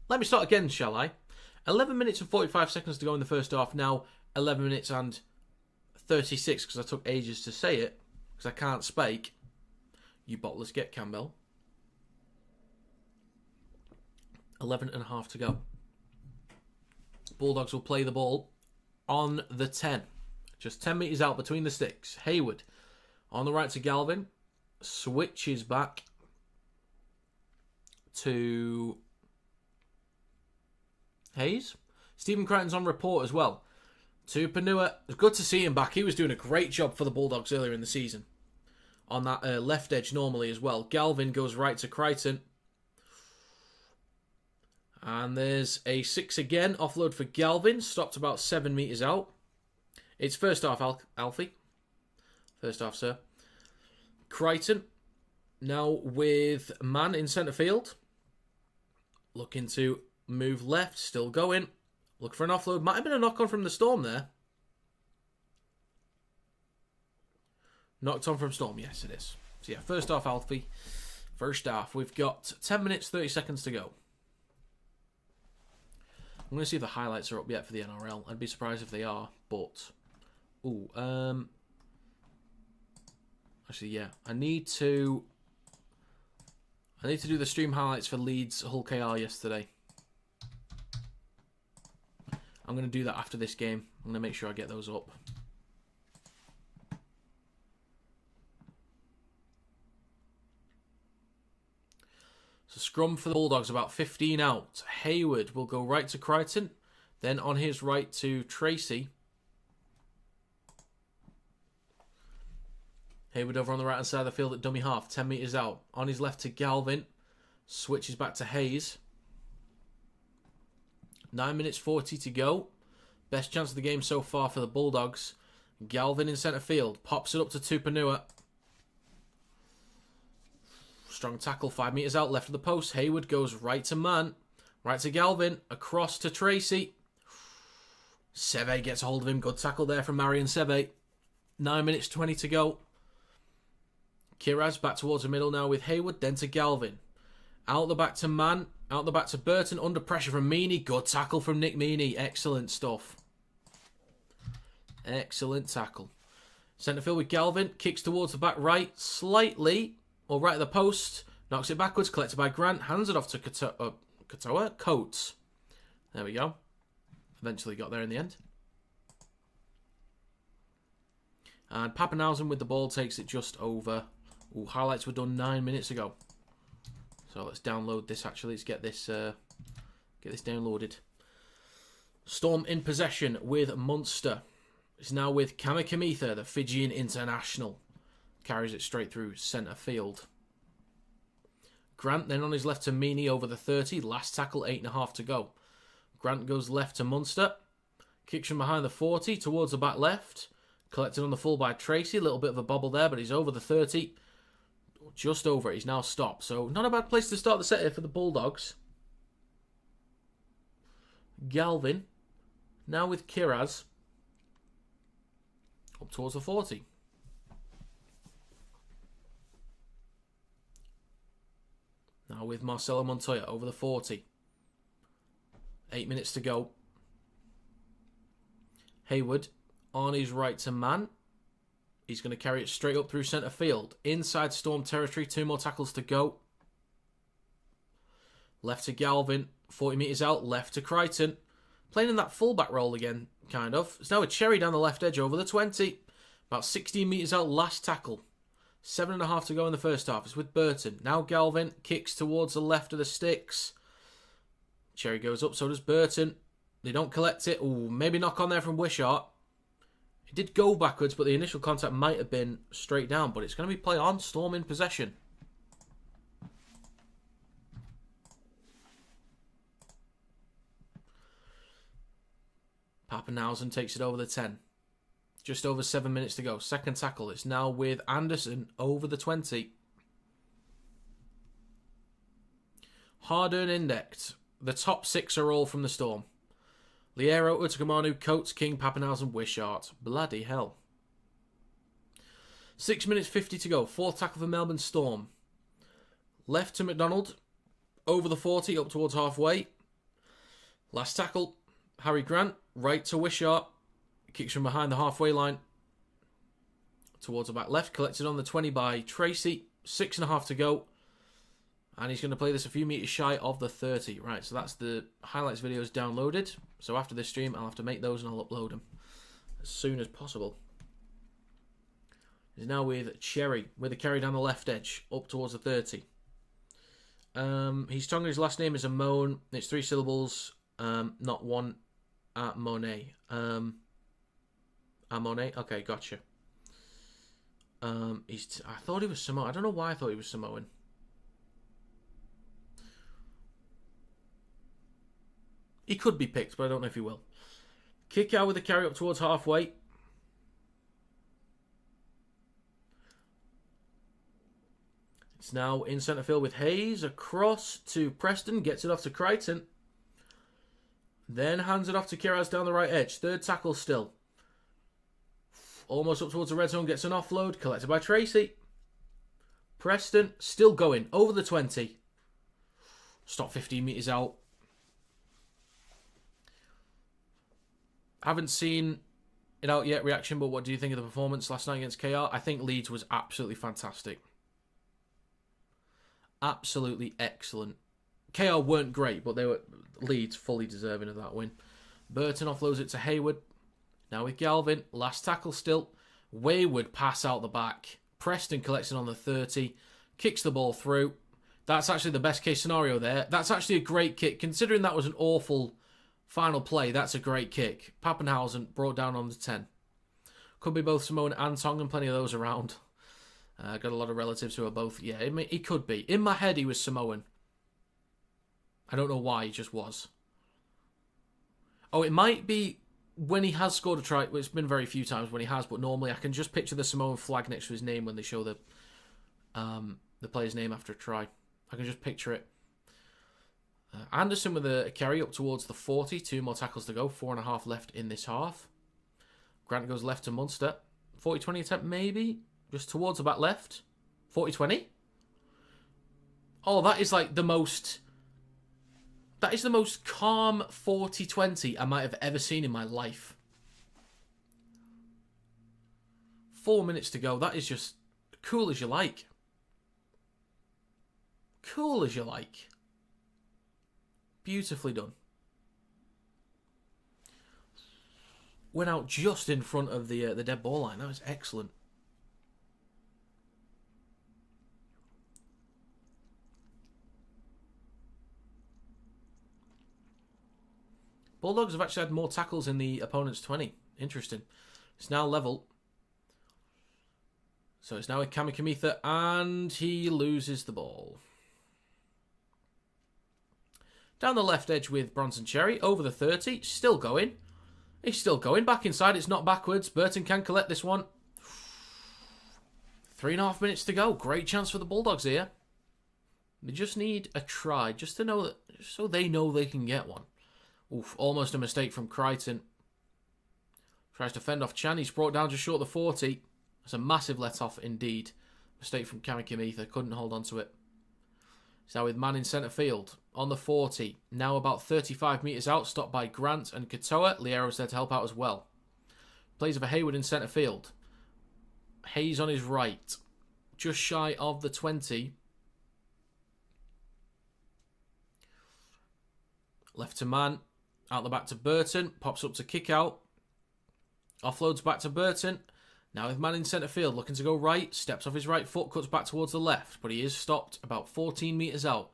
Let me start again, shall I? 11 minutes and 45 seconds to go in the first half. Now 11 minutes and 36 because I took ages to say it because I can't spake. You bottlers get Campbell. 11 and a half to go. Bulldogs will play the ball on the 10. Just 10 metres out between the sticks. Hayward on the right to Galvin. Switches back to Hayes. Stephen Crichton's on report as well. To Panua. It's good to see him back. He was doing a great job for the Bulldogs earlier in the season. On that left edge normally as well. Galvin goes right to Crichton. And there's a 6 again. Offload for Galvin. Stopped about 7 metres out. It's first half, Alfie. First half, sir. Crichton. Now with man in centre field. Looking to move left. Still going. Look for an offload. Might have been a knock-on from the Storm there. Knocked on from Storm. Yes, it is. So yeah, first half, Alfie. First half. We've got 10 minutes, 30 seconds to go. I'm going to see if the highlights are up yet for the NRL. I'd be surprised if they are, but Ooh, actually, yeah. I need to do the stream highlights for Leeds Hull KR yesterday. I'm going to do that after this game. I'm going to make sure I get those up. So scrum for the Bulldogs, about 15 out. Hayward will go right to Crichton. Then on his right to Tracy. Hayward over on the right-hand side of the field at dummy half. 10 metres out. On his left to Galvin. Switches back to Hayes. 9 minutes 40 to go. Best chance of the game so far for the Bulldogs. Galvin in centre field. Pops it up to Tupanua. Strong tackle, 5 metres out, left of the post. Hayward goes right to man. Right to Galvin. Across to Tracy. Seve gets a hold of him. Good tackle there from Marion Seve. 9 minutes 20 to go. Kiraz back towards the middle now with Hayward. Then to Galvin. Out the back to man. Out the back to Burton. Under pressure from Meaney. Good tackle from Nick Meaney. Excellent stuff. Excellent tackle. Centre field with Galvin. Kicks towards the back right. Slightly. Or right at the post. Knocks it backwards. Collected by Grant. Hands it off to Katoa. Coates. There we go. Eventually got there in the end. And Pappenhausen with the ball takes it just over. Ooh, highlights were done 9 minutes ago. So let's download this actually. Let's get this downloaded. Storm in possession with Munster. It's now with Kamikamitha, the Fijian international. Carries it straight through centre field. Grant then on his left to Meaney over the 30. Last tackle, 8.5 to go. Grant goes left to Munster. Kicks from behind the 40 towards the back left. Collected on the full by Tracy. A little bit of a bobble there, but he's over the 30. Just over it. He's now stopped. So not a bad place to start the set here for the Bulldogs. Galvin. Now with Kiraz. Up towards the 40. Now with Marcelo Montoya over the 40. 8 minutes to go. Hayward on his right to man. He's going to carry it straight up through centre field. Inside Storm territory. 2 more tackles to go. Left to Galvin. 40 metres out. Left to Crichton. Playing in that fullback role again, kind of. It's now a Cherry down the left edge over the 20. About 16 metres out. Last tackle. 7.5 to go in the first half. It's with Burton. Now Galvin kicks towards the left of the sticks. Cherry goes up, so does Burton. They don't collect it. Ooh, maybe knock on there from Wishart. It did go backwards, but the initial contact might have been straight down. But it's going to be play on. Storm in possession. Pappenhausen takes it over the 10. Just over 7 minutes to go. Second tackle. It's now with Anderson over the 20. Hard-earned index. The top 6 are all from the Storm. Liero, Utakamanu, Coates, King, Pappenhausen, Wishart. Bloody hell. 6 minutes 50 to go. Fourth tackle for Melbourne Storm. Left to McDonald. Over the 40, up towards halfway. Last tackle. Harry Grant. Right to Wishart. Kicks from behind the halfway line. Towards the back left. Collected on the 20 by Tracy. 6.5 to go. And he's going to play this a few metres shy of the 30. Right, so that's the highlights videos downloaded. So after this stream, I'll have to make those and I'll upload them as soon as possible. He's now with Cherry, with a carry down the left edge, up towards the 30. He's Tonga, his last name is Amon. It's 3 syllables, not one at Monet. Amone? Okay, gotcha. I thought he was Samoan. I don't know why I thought he was Samoan. He could be picked, but I don't know if he will. Kick out with the carry up towards halfway. It's now in centre field with Hayes. Across to Preston. Gets it off to Crichton. Then hands it off to Kiraz down the right edge. Third tackle still. Almost up towards the red zone. Gets an offload. Collected by Tracy. Preston still going. Over the 20. Stop 15 metres out. Haven't seen it out yet, reaction, but what do you think of the performance last night against KR? I think Leeds was absolutely fantastic. Absolutely excellent. KR weren't great, but they were Leeds fully deserving of that win. Burton offloads it to Hayward. Now with Galvin, last tackle still. Wayward pass out the back. Preston collects it on the 30. Kicks the ball through. That's actually the best case scenario there. That's actually a great kick. Considering that was an awful final play, that's a great kick. Pappenhausen brought down on the 10. Could be both Samoan and Tongan, plenty of those around. Got a lot of relatives who are both. Yeah, he could be. In my head, he was Samoan. I don't know why, he just was. Oh, it might be when he has scored a try. Well, it's been very few times when he has, but normally I can just picture the Samoan flag next to his name when they show the player's name after a try. I can just picture it. Anderson with a carry up towards the 40. 2 more tackles to go. 4.5 left in this half. Grant goes left to Munster. 40-20 attempt, maybe? Just towards the back left. 40-20? Oh, that is like the most... That is the most calm 40-20 I might have ever seen in my life. 4 minutes to go. That is just cool as you like. Cool as you like. Beautifully done. Went out just in front of the dead ball line. That was excellent. Bulldogs have actually had more tackles in the opponent's 20. Interesting. It's now level. So it's now with Kamikamitha, and he loses the ball. Down the left edge with Bronson Cherry. Over the 30. Still going. He's still going. Back inside. It's not backwards. Burton can collect this one. 3.5 minutes to go. Great chance for the Bulldogs here. They just need a try. Just to know that, so they know they can get one. Oof, almost a mistake from Crichton. Tries to fend off Chan. He's brought down just short of the 40. That's a massive let-off indeed. Mistake from Kamikamitha. Couldn't hold on to it. He's now with man in centre field. On the 40. Now about 35 metres out. Stopped by Grant and Katoa. Liero's there to help out as well. Plays over Hayward in centre field. Hayes on his right. Just shy of the 20. Left to man. Out the back to Burton. Pops up to kick out. Offloads back to Burton. Now with man in centre field. Looking to go right. Steps off his right foot. Cuts back towards the left. But he is stopped about 14 metres out.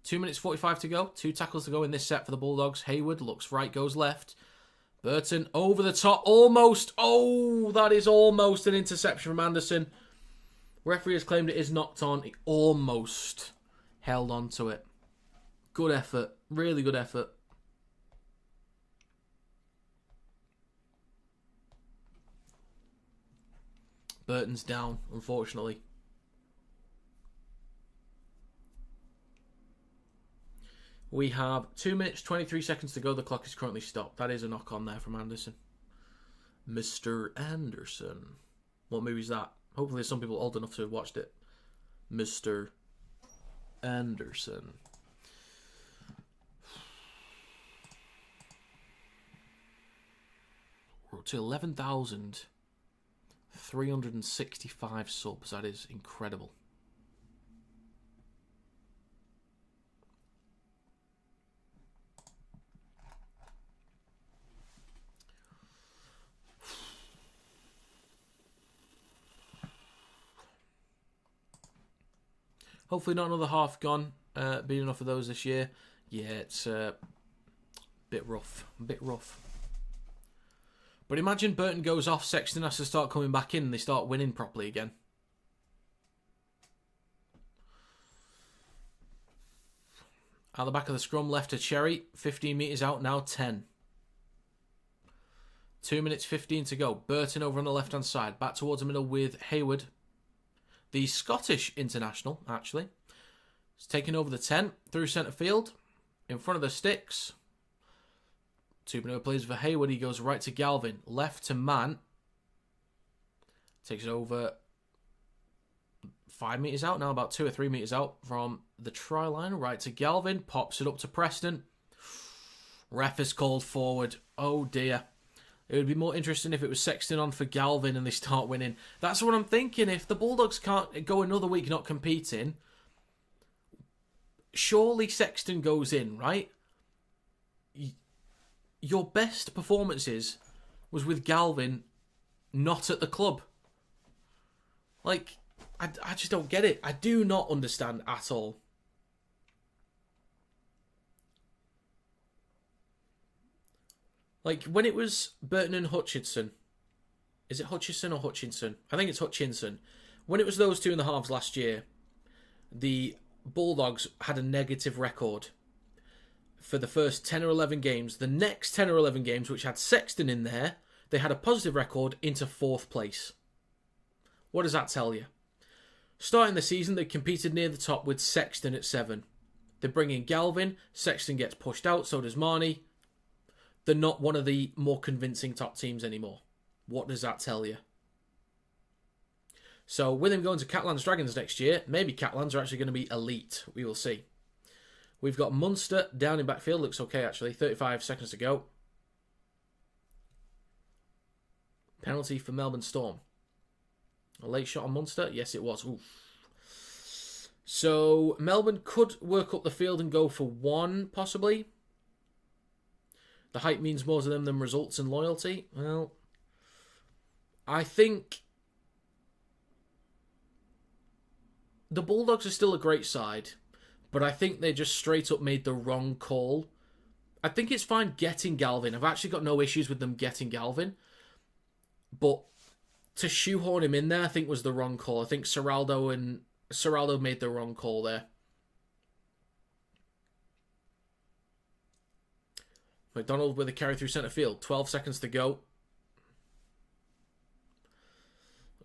2 minutes 45 to go. 2 tackles to go in this set for the Bulldogs. Hayward looks right, goes left. Burton over the top. Almost. Oh, that is almost an interception from Anderson. Referee has claimed it is knocked on. He almost held on to it. Good effort. Really good effort. Burton's down, unfortunately. We have 2 minutes, 23 seconds to go. The clock is currently stopped. That is a knock on there from Anderson. Mr. Anderson. What movie is that? Hopefully there's some people old enough to have watched it. Mr. Anderson. We're up to 11,365 subs. That is incredible. Hopefully not another half gone. Been enough of those this year. Yeah, it's a bit rough. A bit rough. But imagine Burton goes off, Sexton has to start coming back in and they start winning properly again. Out the back of the scrum, left to Cherry. 15 metres out now, 10. 2 minutes 15 to go. Burton over on the left-hand side. Back towards the middle with Hayward. The Scottish international, actually. He's taking over the 10 through centre field. In front of the sticks. Tupino plays for Hayward. He goes right to Galvin. Left to Man. Takes it over 5 metres out now. About 2 or 3 metres out from the try line. Right to Galvin. Pops it up to Preston. Ref is called forward. Oh dear. It would be more interesting if it was Sexton on for Galvin and they start winning. That's what I'm thinking. If the Bulldogs can't go another week not competing, surely Sexton goes in, right? Your best performances was with Galvin not at the club. Like, I just don't get it. I do not understand at all. Like, when it was Burton and Hutchinson... Is it Hutchison or Hutchinson? I think it's Hutchinson. When it was those two in the halves last year, the Bulldogs had a negative record for the first 10 or 11 games. The next 10 or 11 games, which had Sexton in there, they had a positive record into 4th place. What does that tell you? Starting the season, they competed near the top with Sexton at 7. They bring in Galvin, Sexton gets pushed out, so does Marnie. They're not one of the more convincing top teams anymore. What does that tell you? So with him going to Catalans Dragons next year, maybe Catalans are actually going to be elite. We will see. We've got Munster down in backfield. Looks okay, actually. 35 seconds to go. Penalty for Melbourne Storm. A late shot on Munster? Yes, it was. Oof. So Melbourne could work up the field and go for 1, possibly. The height means more to them than results and loyalty. Well, I think the Bulldogs are still a great side, but I think they just straight up made the wrong call. I think it's fine getting Galvin. I've actually got no issues with them getting Galvin. But to shoehorn him in there, I think was the wrong call. I think Serraldo made the wrong call there. McDonald with a carry through centre field. 12 seconds to go.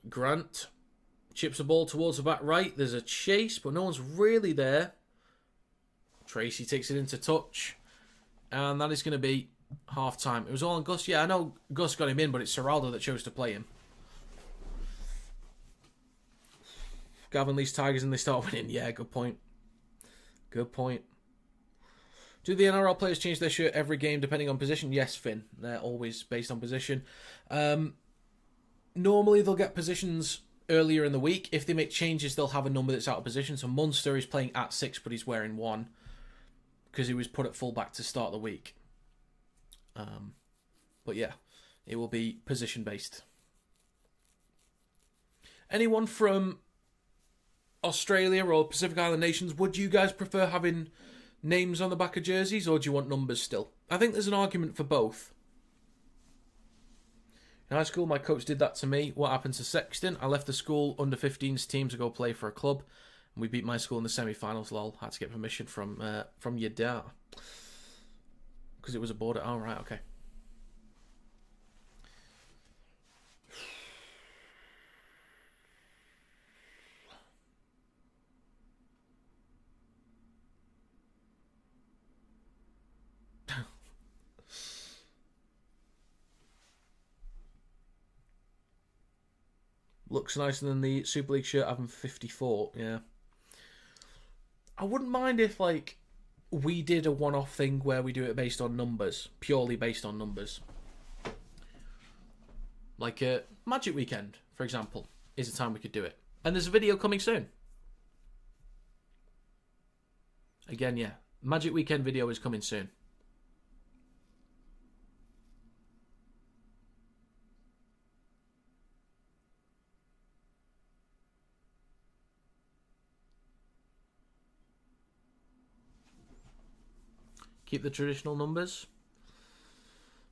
Grant chips the ball towards the back right. There's a chase, but no one's really there. Tracy takes it into touch. And that is going to be half-time. It was all on Gus. Yeah, I know Gus got him in, but it's Serraldo that chose to play him. Gavin leads Tigers and they start winning. Yeah, good point. Good point. Do the NRL players change their shirt every game depending on position? Yes, Finn. They're always based on position. Normally they'll get positions earlier in the week. If they make changes, they'll have a number that's out of position. So Munster is playing at 6, but he's wearing 1 because he was put at fullback to start the week. But yeah, it will be position based. Anyone from Australia or Pacific Island nations, would you guys prefer having names on the back of jerseys, or do you want numbers still? I think there's an argument for both. In high school, my coach did that to me. What happened to Sexton? I left the school under 15s team to go play for a club, and we beat my school in the semi-finals. Lol, had to get permission from your dad because it was a border. Oh right, okay. Looks nicer than the Super League shirt having 54, yeah. I wouldn't mind if, like, we did a one-off thing where we do it based on numbers. Purely based on numbers. Like a Magic Weekend, for example, is the time we could do it. And there's a video coming soon. Again, yeah. Magic Weekend video is coming soon. Keep the traditional numbers.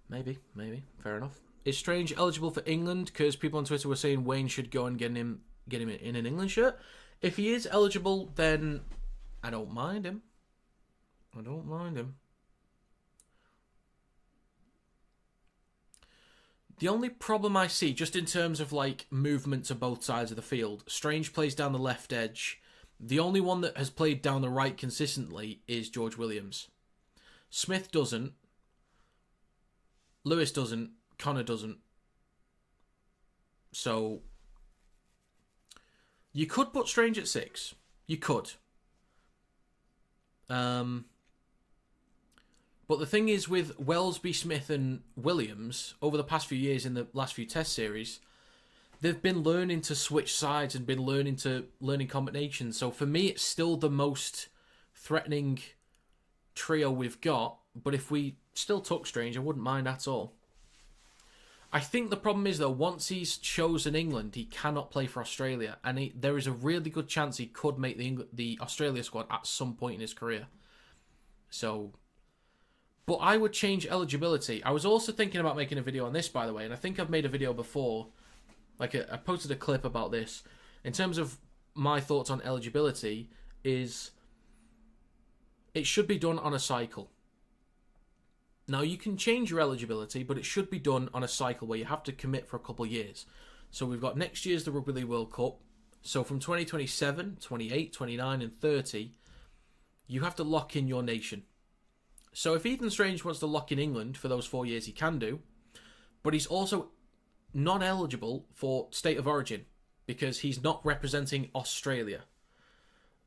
Maybe. Fair enough. Is Strange eligible for England? Because people on Twitter were saying Wayne should go and get him in an England shirt. If he is eligible, then I don't mind him. The only problem I see, just in terms of like movement to both sides of the field, Strange plays down the left edge. The only one that has played down the right consistently is George Williams. Smith doesn't. Lewis doesn't. Connor doesn't. So you could put Strange at 6. You could. But But the thing is with Welsby, Smith and Williams, over the past few years in the last few test series, they've been learning to switch sides and been learning combinations. So for me, it's still the most threatening trio we've got. But if we still took Strange, I wouldn't mind at all. I think the problem is, though, once he's chosen England, he cannot play for Australia. And there is a really good chance he could make the Australia squad at some point in his career. So, but I would change eligibility. I was also thinking about making a video on this, by the way. And I think I've made a video before. Like, I posted a clip about this. In terms of my thoughts on eligibility, is it should be done on a cycle. Now, you can change your eligibility, but it should be done on a cycle where you have to commit for a couple of years. So we've got next year's the Rugby League World Cup. So from 2027, 28, 29 and 30, you have to lock in your nation. So if Ethan Strange wants to lock in England for those 4 years, he can do. But he's also non-eligible for state of origin because he's not representing Australia.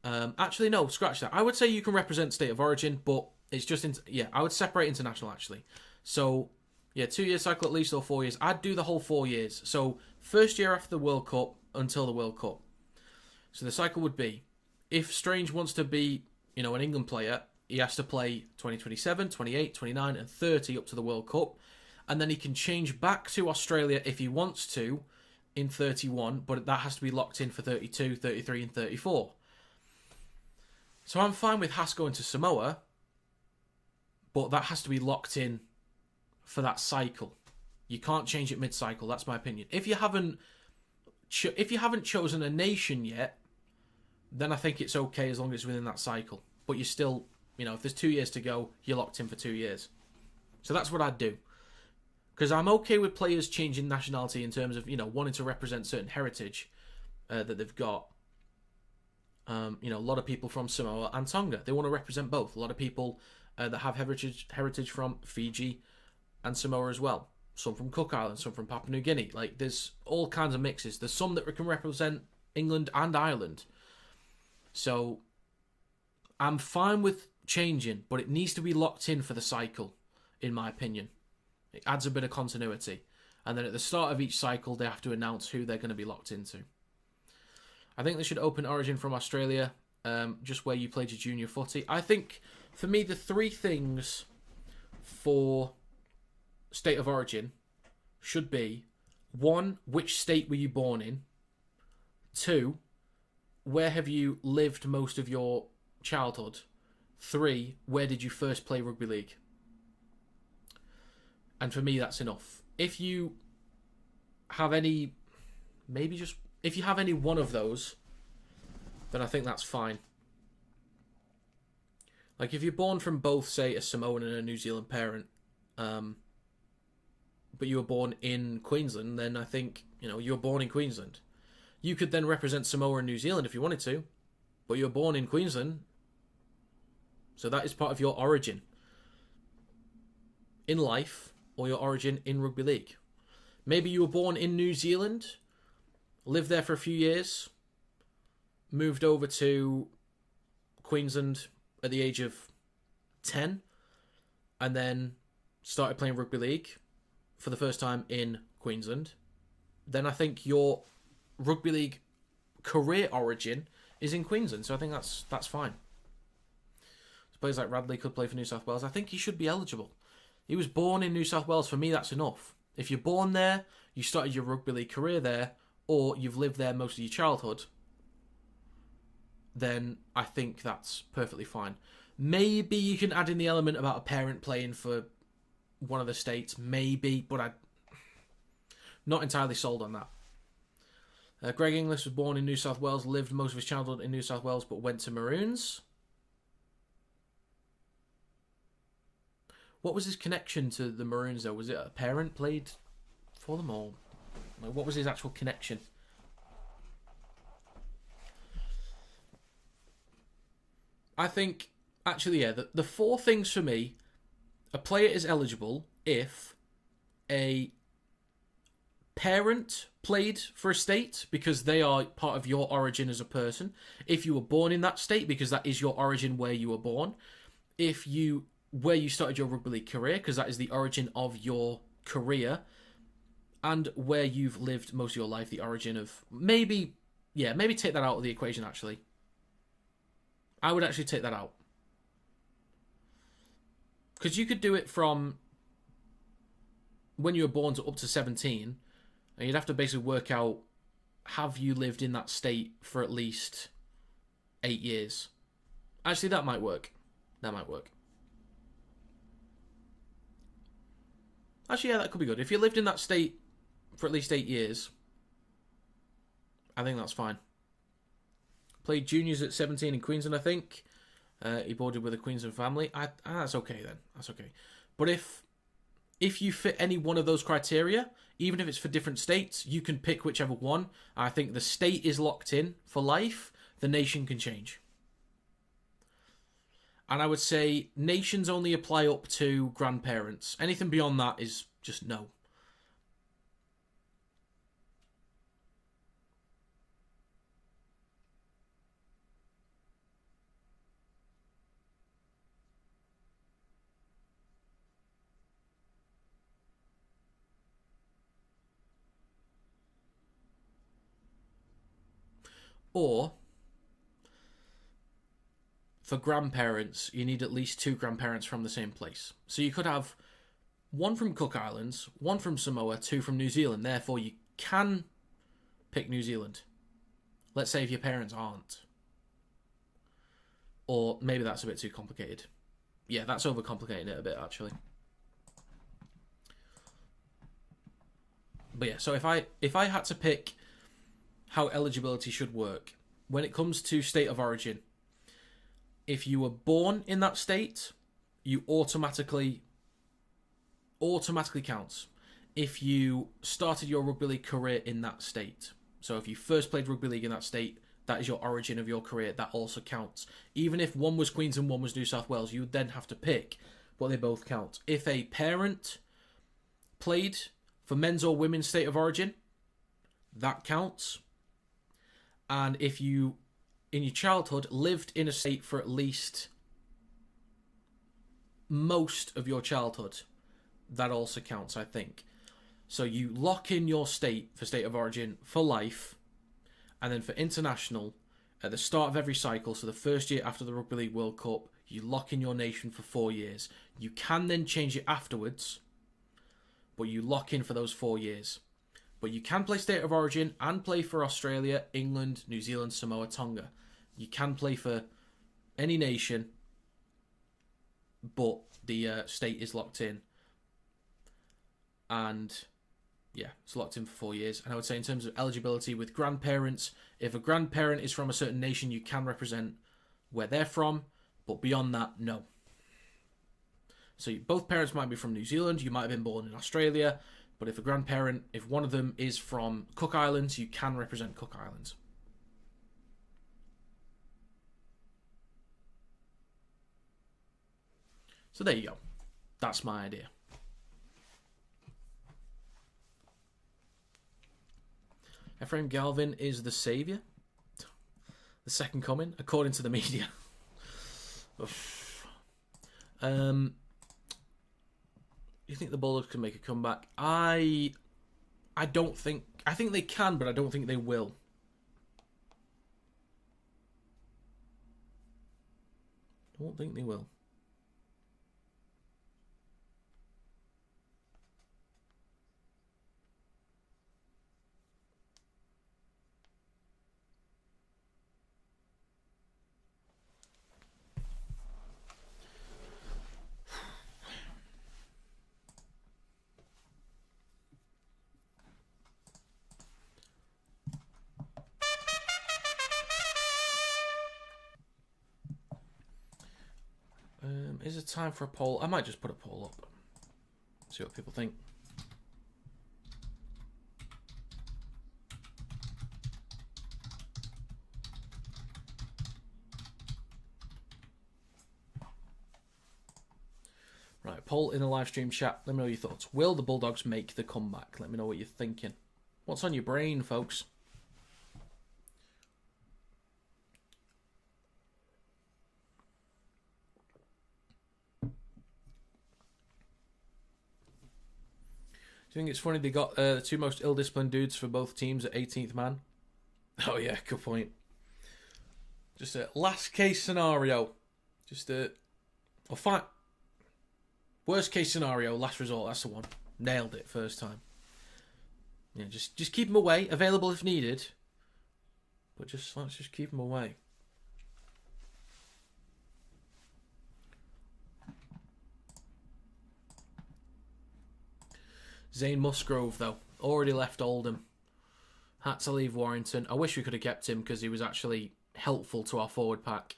Actually, no, scratch that. I would say you can represent state of origin, but it's just, I would separate international, actually. So, 2-year cycle at least, or 4 years. I'd do the whole 4 years. So, first year after the World Cup until the World Cup. So, the cycle would be, if Strange wants to be, an England player, he has to play 2027, 28, 29 and 30 up to the World Cup. And then he can change back to Australia if he wants to in 31, but that has to be locked in for 32, 33 and 34. So, I'm fine with Haas going to Samoa, but that has to be locked in for that cycle. You can't change it mid-cycle. That's my opinion. If you haven't chosen a nation yet, then I think it's okay as long as it's within that cycle. But you're still, if there's 2 years to go, you're locked in for 2 years. So that's what I'd do. Because I'm okay with players changing nationality in terms of, wanting to represent certain heritage that they've got. A lot of people from Samoa and Tonga, they want to represent both. A lot of people that have heritage from Fiji and Samoa as well. Some from Cook Islands, some from Papua New Guinea. Like, there's all kinds of mixes. There's some that can represent England and Ireland. So, I'm fine with changing, but it needs to be locked in for the cycle, in my opinion. It adds a bit of continuity. And then at the start of each cycle, they have to announce who they're going to be locked into. I think they should open Origin from Australia, just where you played your junior footy. I think, for me, the three things for state of origin should be, 1, which state were you born in? 2, where have you lived most of your childhood? 3, where did you first play rugby league? And for me, that's enough. If you have any, if you have any one of those, then I think that's fine. Like, if you're born from both, say, a Samoan and a New Zealand parent, but you were born in Queensland, then I think, you were born in Queensland. You could then represent Samoa and New Zealand if you wanted to, but you're born in Queensland, so that is part of your origin in life, or your origin in rugby league. Maybe you were born in New Zealand, lived there for a few years, moved over to Queensland at the age of 10, and then started playing rugby league for the first time in Queensland. Then I think your rugby league career origin is in Queensland, so I think that's fine. So players like Radley could play for New South Wales. I think he should be eligible. He was born in New South Wales. For me, that's enough. If you're born there, you started your rugby league career there, or you've lived there most of your childhood, then I think that's perfectly fine. Maybe you can add in the element about a parent playing for one of the states, maybe, but I'm not entirely sold on that. Greg Inglis was born in New South Wales, lived most of his childhood in New South Wales, but went to Maroons. What was his connection to the Maroons, though? Was it a parent played for them, or what was his actual connection? I think, actually, the 4 things for me, a player is eligible if a parent played for a state because they are part of your origin as a person. If you were born in that state because that is your origin where you were born. If you where you started your rugby league career, because that is the origin of your career, and where you've lived most of your life, the origin of maybe take that out of the equation, actually. I would actually take that out. Because you could do it from when you were born to up to 17, and you'd have to basically work out, have you lived in that state for at least 8 years? Actually, that might work. Actually, yeah, that could be good. If you lived in that state for at least 8 years, I think that's fine. Played juniors at 17 in Queensland, I think. He boarded with a Queensland family. That's okay then. That's okay. But if you fit any one of those criteria, even if it's for different states, you can pick whichever one. I think the state is locked in for life. The nation can change. And I would say nations only apply up to grandparents. Anything beyond that is just no. Or, for grandparents, you need at least 2 grandparents from the same place. So you could have one from Cook Islands, one from Samoa, 2 from New Zealand. Therefore, you can pick New Zealand. Let's say if your parents aren't. Or maybe that's a bit too complicated. Yeah, that's overcomplicating it a bit, actually. But yeah, so if I had to pick how eligibility should work, when it comes to state of origin, if you were born in that state, you automatically counts. If you started your rugby league career in that state, so if you first played rugby league in that state, that is your origin of your career, that also counts. Even if one was Queens and one was New South Wales, you would then have to pick, but they both count. If a parent played for men's or women's state of origin, that counts. And if you, in your childhood, lived in a state for at least most of your childhood, that also counts, I think. So you lock in your state for state of origin for life, and then for international, at the start of every cycle, so the first year after the Rugby League World Cup, you lock in your nation for 4 years. You can then change it afterwards, but you lock in for those 4 years. But you can play state of origin and play for Australia, England, New Zealand, Samoa, Tonga. You can play for any nation, but the state is locked in. And yeah, it's locked in for 4 years. And I would say in terms of eligibility with grandparents, if a grandparent is from a certain nation, you can represent where they're from. But beyond that, no. So both parents might be from New Zealand. You might have been born in Australia. But if a grandparent, if one of them is from Cook Islands, you can represent Cook Islands. So there you go. That's my idea. Ephraim Galvin is the saviour. The second coming, according to the media. You think the Bulldogs can make a comeback? I don't think... I think they can, but I don't think they will. I don't think they will. Is it time for a poll? I might just put a poll up. See what people think. Right, poll in the live stream chat. Let me know your thoughts. Will the Bulldogs make the comeback? Let me know what you're thinking. What's on your brain, folks? you think it's funny they got the two most ill-disciplined dudes for both teams at 18th man? Oh yeah, good point. Just a last case scenario. Just a... Or fine. Worst case scenario, last resort, that's the one. Nailed it first time. Yeah, just keep them away, available if needed. But let's just keep them away. Zane Musgrove, though. Already left Oldham. Had to leave Warrington. I wish we could have kept him because he was actually helpful to our forward pack.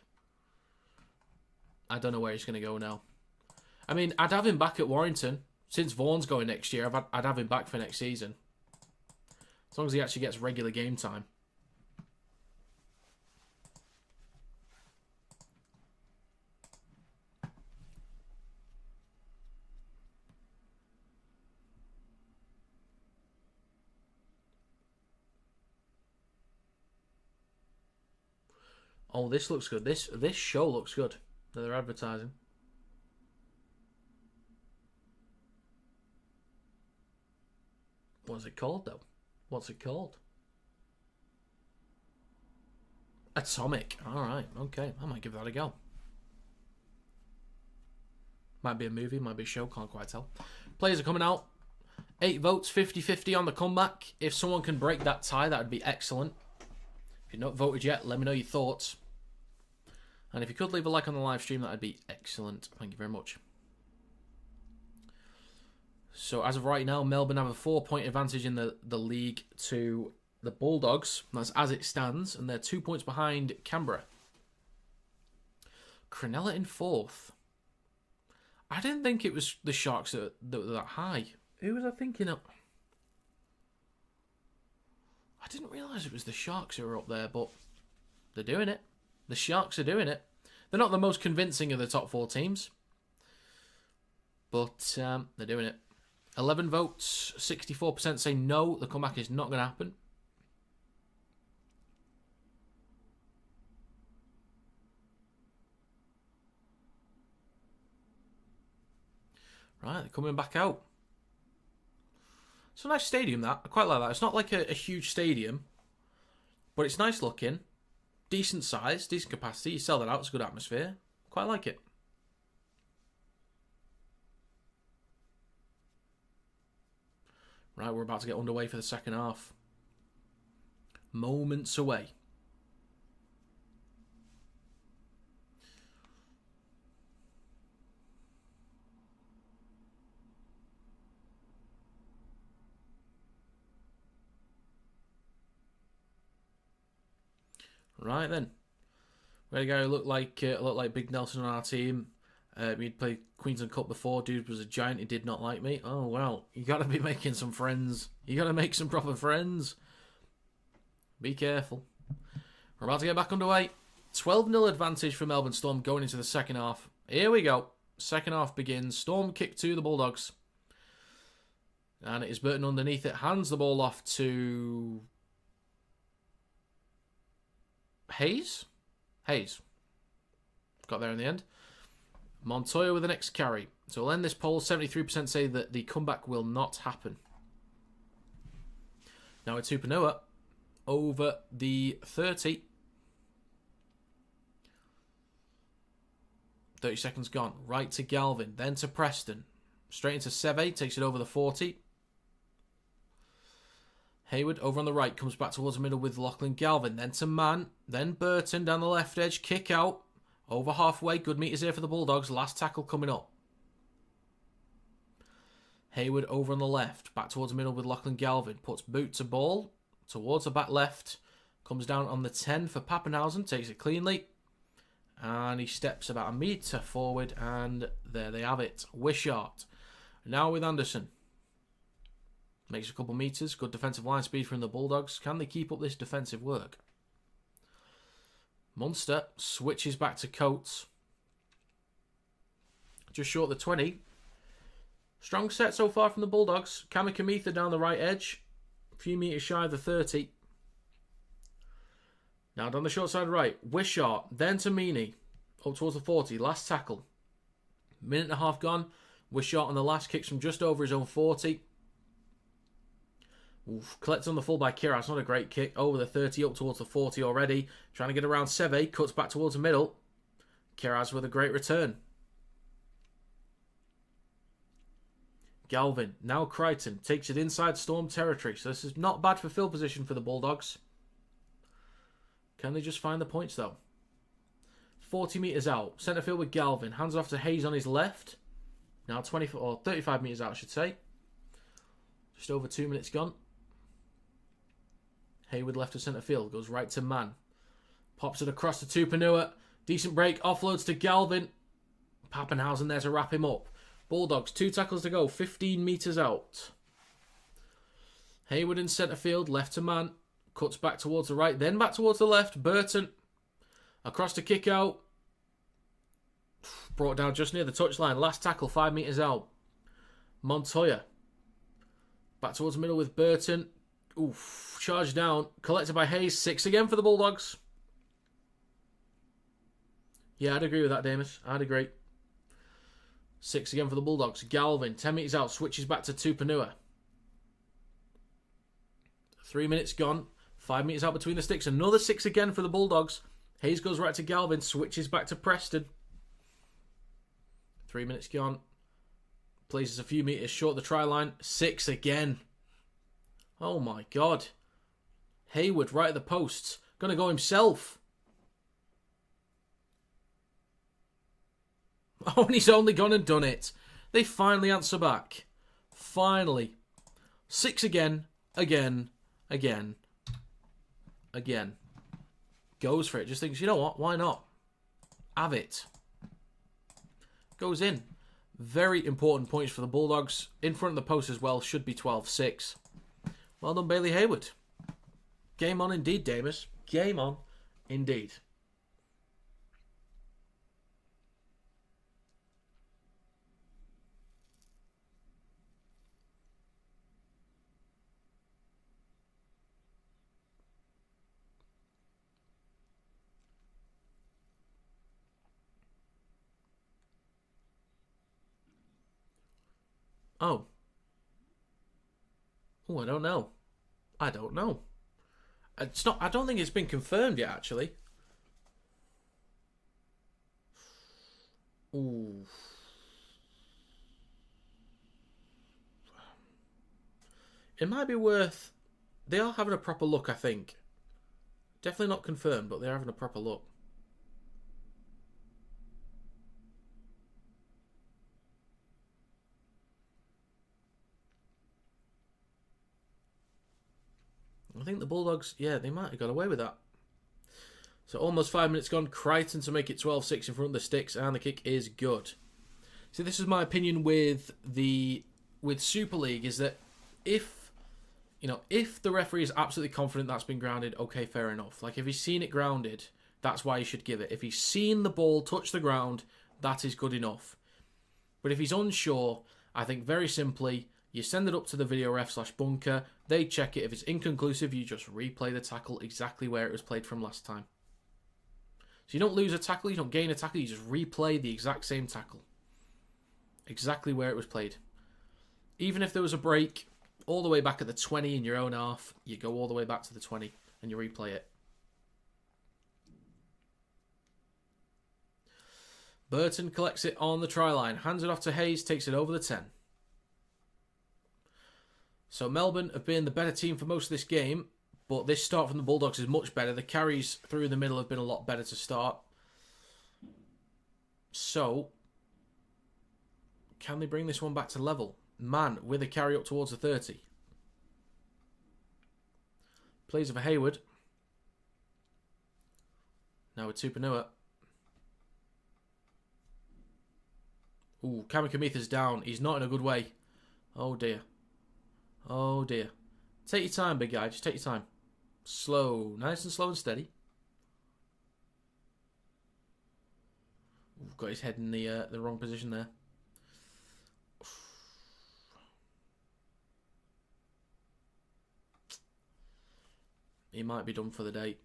I don't know where he's going to go now. I mean, I'd have him back at Warrington. Since Vaughan's going next year, I'd have him back for next season. As long as he actually gets regular game time. Oh, this looks good. This show looks good that they're advertising. What's it called, though? What's it called? Atomic. Alright, okay. I might give that a go. Might be a movie, might be a show, can't quite tell. Players are coming out. 8 votes, 50-50 on the comeback. If someone can break that tie, that would be excellent. If you've not voted yet, let me know your thoughts. And if you could leave a like on the live stream, that would be excellent. Thank you very much. So as of right now, Melbourne have a 4-point advantage in the league to the Bulldogs. That's as it stands. And they're 2 points behind Canberra. Cronulla in 4th. I didn't think it was the Sharks that were that high. Who was I thinking of? I didn't realise it was the Sharks who were up there, but they're doing it. The Sharks are doing it. They're not the most convincing of the top 4 teams, but they're doing it. 11 votes, 64% say no, the comeback is not going to happen. Right, they're coming back out. It's a nice stadium, that. I quite like that. It's not like a huge stadium, but it's nice looking. Decent size, decent capacity. You sell that out, it's a good atmosphere. Quite like it. Right, we're about to get underway for the second half. Moments away. Right then, we had a guy who looked like Big Nelson on our team. He'd played Queensland Cup before. Dude was a giant. He did not like me. Oh well, you got to be making some friends. You got to make some proper friends. Be careful. We're about to get back underway. 12-0 advantage for Melbourne Storm going into the second half. Here we go. Second half begins. Storm kick to the Bulldogs, and it is Burton underneath it. Hands the ball off to Hayes. Got there in the end. Montoya with the next carry. So we'll end this poll. 73% say that the comeback will not happen. Now it's Tupanua over the 30. 30 seconds gone. Right to Galvin. Then to Preston. Straight into Seve. Takes it over the 40. Hayward over on the right. Comes back towards the middle with Lachlan Galvin. Then to Mann. Then Burton down the left edge. Kick out. Over halfway. Good meters here for the Bulldogs. Last tackle coming up. Hayward over on the left. Back towards the middle with Lachlan Galvin. Puts boot to ball. Towards the back left. Comes down on the 10 for Pappenhausen. Takes it cleanly. And he steps about a metre forward. And there they have it. Wishart. Now with Anderson. Makes a couple metres. Good defensive line speed from the Bulldogs. Can they keep up this defensive work? Munster switches back to Coates. Just short of the 20. Strong set so far from the Bulldogs. Kamikamitha down the right edge. A few metres shy of the 30. Now down the short side right. Wishart. Then to Meany. Up towards the 40. Last tackle. Minute and a half gone. Wishart on the last. Kicks from just over his own 40. Oof, collected on the full by Kiraz. Not a great kick. Over the 30, up towards the 40 already. Trying to get around Seve. Cuts back towards the middle. Kiraz with a great return. Galvin. Now Crichton. Takes it inside Storm territory. So this is not bad for field position for the Bulldogs. Can they just find the points though? 40 metres out. Centre field with Galvin. Hands off to Hayes on his left. Now 20 or 35 metres out, I should say. Just over 2 minutes gone. Hayward left to centre field. Goes right to Mann. Pops it across to Tupanua. Decent break. Offloads to Galvin. Pappenhausen there to wrap him up. Bulldogs, 2 tackles to go. 15 metres out. Hayward in centre field. Left to Mann. Cuts back towards the right. Then back towards the left. Burton. Across to kick out. Brought down just near the touchline. Last tackle, 5 metres out. Montoya. Back towards the middle with Burton. Oof. Charged down. Collected by Hayes. 6 again for the Bulldogs. Yeah, I'd agree with that, Damus. I'd agree. 6 again for the Bulldogs. Galvin, 10 metres out. Switches back to Tupanua. 3 minutes gone. 5 metres out between the sticks. Another 6 again for the Bulldogs. Hayes goes right to Galvin. Switches back to Preston. 3 minutes gone. Places a few metres short of the try line. 6 again. Oh my God. Hayward right at the posts. Gonna go himself. Oh, and he's only gone and done it. They finally answer back. Finally. 6 again. Again. Goes for it. Just thinks, you know what? Why not? Have it. Goes in. Very important points for the Bulldogs. In front of the post as well. Should be 12-6. Well done, Bailey Hayward. Game on indeed, Damus. Game on indeed. Oh. Oh, I don't know. It's not. I don't think it's been confirmed yet, actually. Ooh. It might be worth... They are having a proper look, I think. Definitely not confirmed, but they're having a proper look. I think the Bulldogs, yeah, they might have got away with that. So almost 5 minutes gone. Crichton to make it 12-6 in front of the sticks, and the kick is good. See, this is my opinion with Super League, is that if the referee is absolutely confident that's been grounded, okay, fair enough. Like, if he's seen it grounded, that's why he should give it. If he's seen the ball touch the ground, that is good enough. But if he's unsure, I think very simply, you send it up to the video ref/bunker. They check it. If it's inconclusive, you just replay the tackle exactly where it was played from last time. So you don't lose a tackle, you don't gain a tackle, you just replay the exact same tackle. Exactly where it was played. Even if there was a break all the way back at the 20 in your own half, you go all the way back to the 20 and you replay it. Burton collects it on the try line. Hands it off to Hayes, takes it over the 10. So Melbourne have been the better team for most of this game, but this start from the Bulldogs is much better. The carries through the middle have been a lot better to start. So, can they bring this one back to level? Mann with a carry up towards the 30. Plays for Hayward. Now with Tupanua. Ooh, Kamikamitha's down. He's not in a good way. Oh dear. Oh dear. Take your time, big guy. Just take your time. Slow. Nice and slow and steady. Ooh, got his head in the wrong position there. He might be done for the day.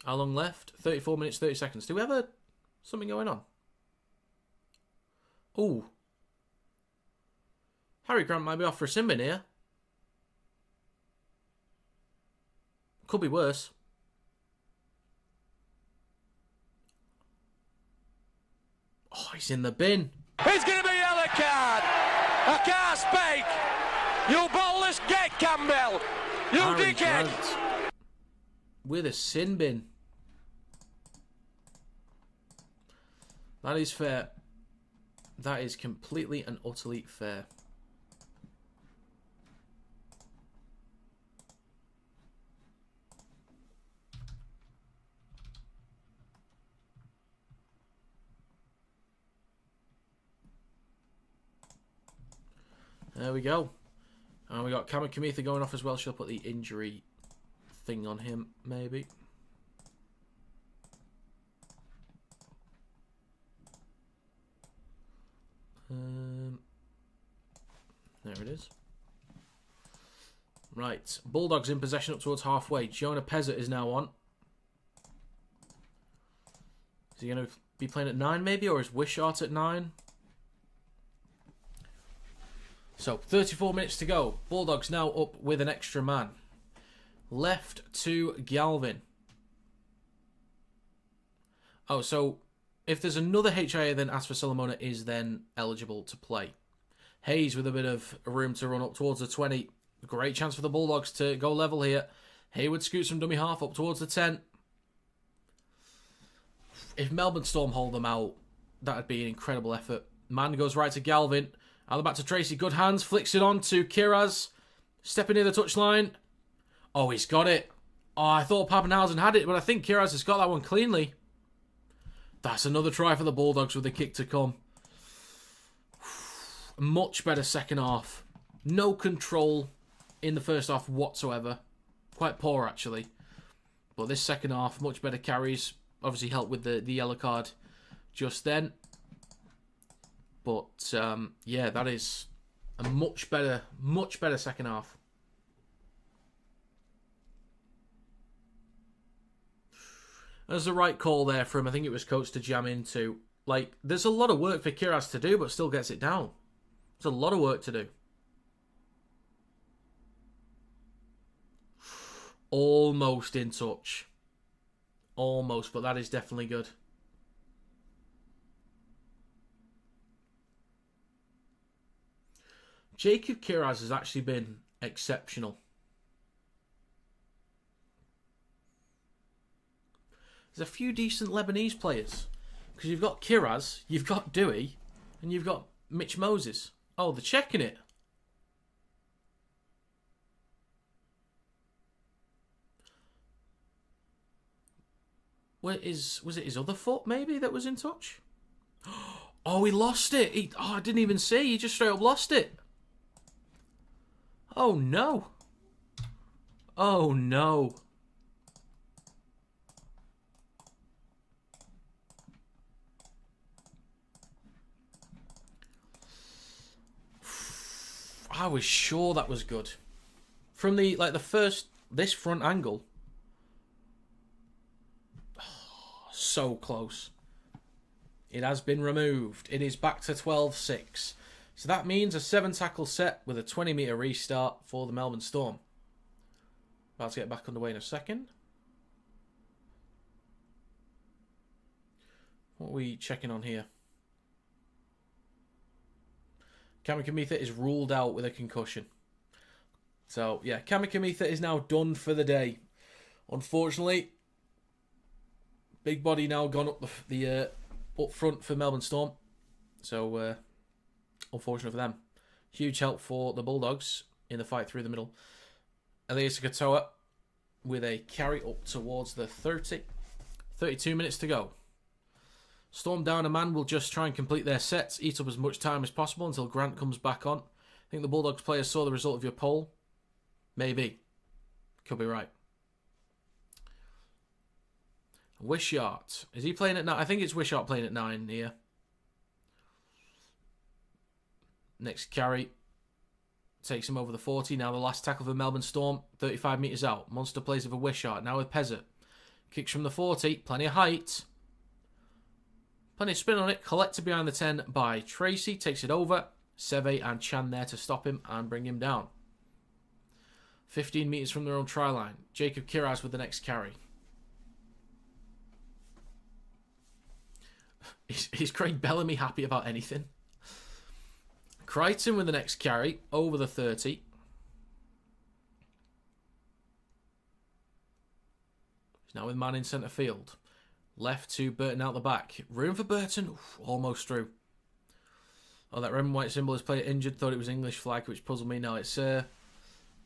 How long left? 34 minutes, 30 seconds. Do we have something going on? Ooh, Harry Grant might be off for a sin bin here. Could be worse. Oh, he's in the bin. It's going to be a yellow card. I can't speak. You ballless git, Campbell. You Harry dickhead. Grant with a sin bin. That is fair. That is completely and utterly fair. There we go. And we got Cameron Kamitha going off as well. She'll put the injury thing on him, maybe. There it is. Right. Bulldogs in possession up towards halfway. Jonah Pezzett is now on. Is he going to be playing at 9 maybe? Or is Wishart at 9? So, 34 minutes to go. Bulldogs now up with an extra man. Left to Galvin. Oh, so if there's another HIA, then Asfa Solomona is then eligible to play. Hayes with a bit of room to run up towards the 20. Great chance for the Bulldogs to go level here. Hayward scoots from dummy half up towards the 10. If Melbourne Storm hold them out, that would be an incredible effort. Man goes right to Galvin. Out the back to Tracy. Good hands. Flicks it on to Kiraz. Stepping near the touchline. Oh, he's got it. Oh, I thought Pappenhausen had it, but I think Kiraz has got that one cleanly. That's another try for the Bulldogs with the kick to come. Much better second half. No control in the first half whatsoever. Quite poor, actually. But this second half, much better carries. Obviously helped with the yellow card just then. But, yeah, that is a much better second half. There's the right call there for him. I think it was coach to jam into. Like, there's a lot of work for Kiraz to do, but still gets it down. There's a lot of work to do. Almost in touch. Almost, but that is definitely good. Jacob Kiraz has actually been exceptional. There's a few decent Lebanese players. Because you've got Kiraz, you've got Dewey, and you've got Mitch Moses. Oh, they're checking it. Was it his other foot, maybe, that was in touch? Oh, he lost it. I didn't even see. He just straight up lost it. Oh, no. Oh, no. I was sure that was good. From the this front angle. Oh, so close. It has been removed. It is back to 12-6. So that means a 7-tackle set with a 20-metre restart for the Melbourne Storm. About to get back underway in a second. What are we checking on here? Cameron Kamitha is ruled out with a concussion. So, yeah, Cameron Kamitha is now done for the day. Unfortunately, big body now gone up the up front for Melbourne Storm. So, unfortunate for them. Huge help for the Bulldogs in the fight through the middle. Elias Katoa with a carry up towards the 30. 32 minutes to go. Storm down a man will just try and complete their sets, eat up as much time as possible until Grant comes back on. I think the Bulldogs players saw the result of your poll. Maybe. Could be right. Wishart. Is he playing at 9? I think it's Wishart playing at 9 here. Next carry. Takes him over the 40. Now the last tackle for Melbourne Storm. 35 metres out. Monster plays over Wishart. Now with Pezzett. Kicks from the 40. Plenty of height. Plenty of spin on it. Collected behind the 10 by Tracy. Takes it over. Seve and Chan there to stop him and bring him down. 15 metres from their own try line. Jacob Kiraz with the next carry. Is Craig Bellamy happy about anything? Crichton with the next carry over the 30. He's now with man in centre field. Left to Burton out the back. Room for Burton. Oof, almost through. Oh, that red and white symbol is player injured. Thought it was English flag, which puzzled me. No, it's... It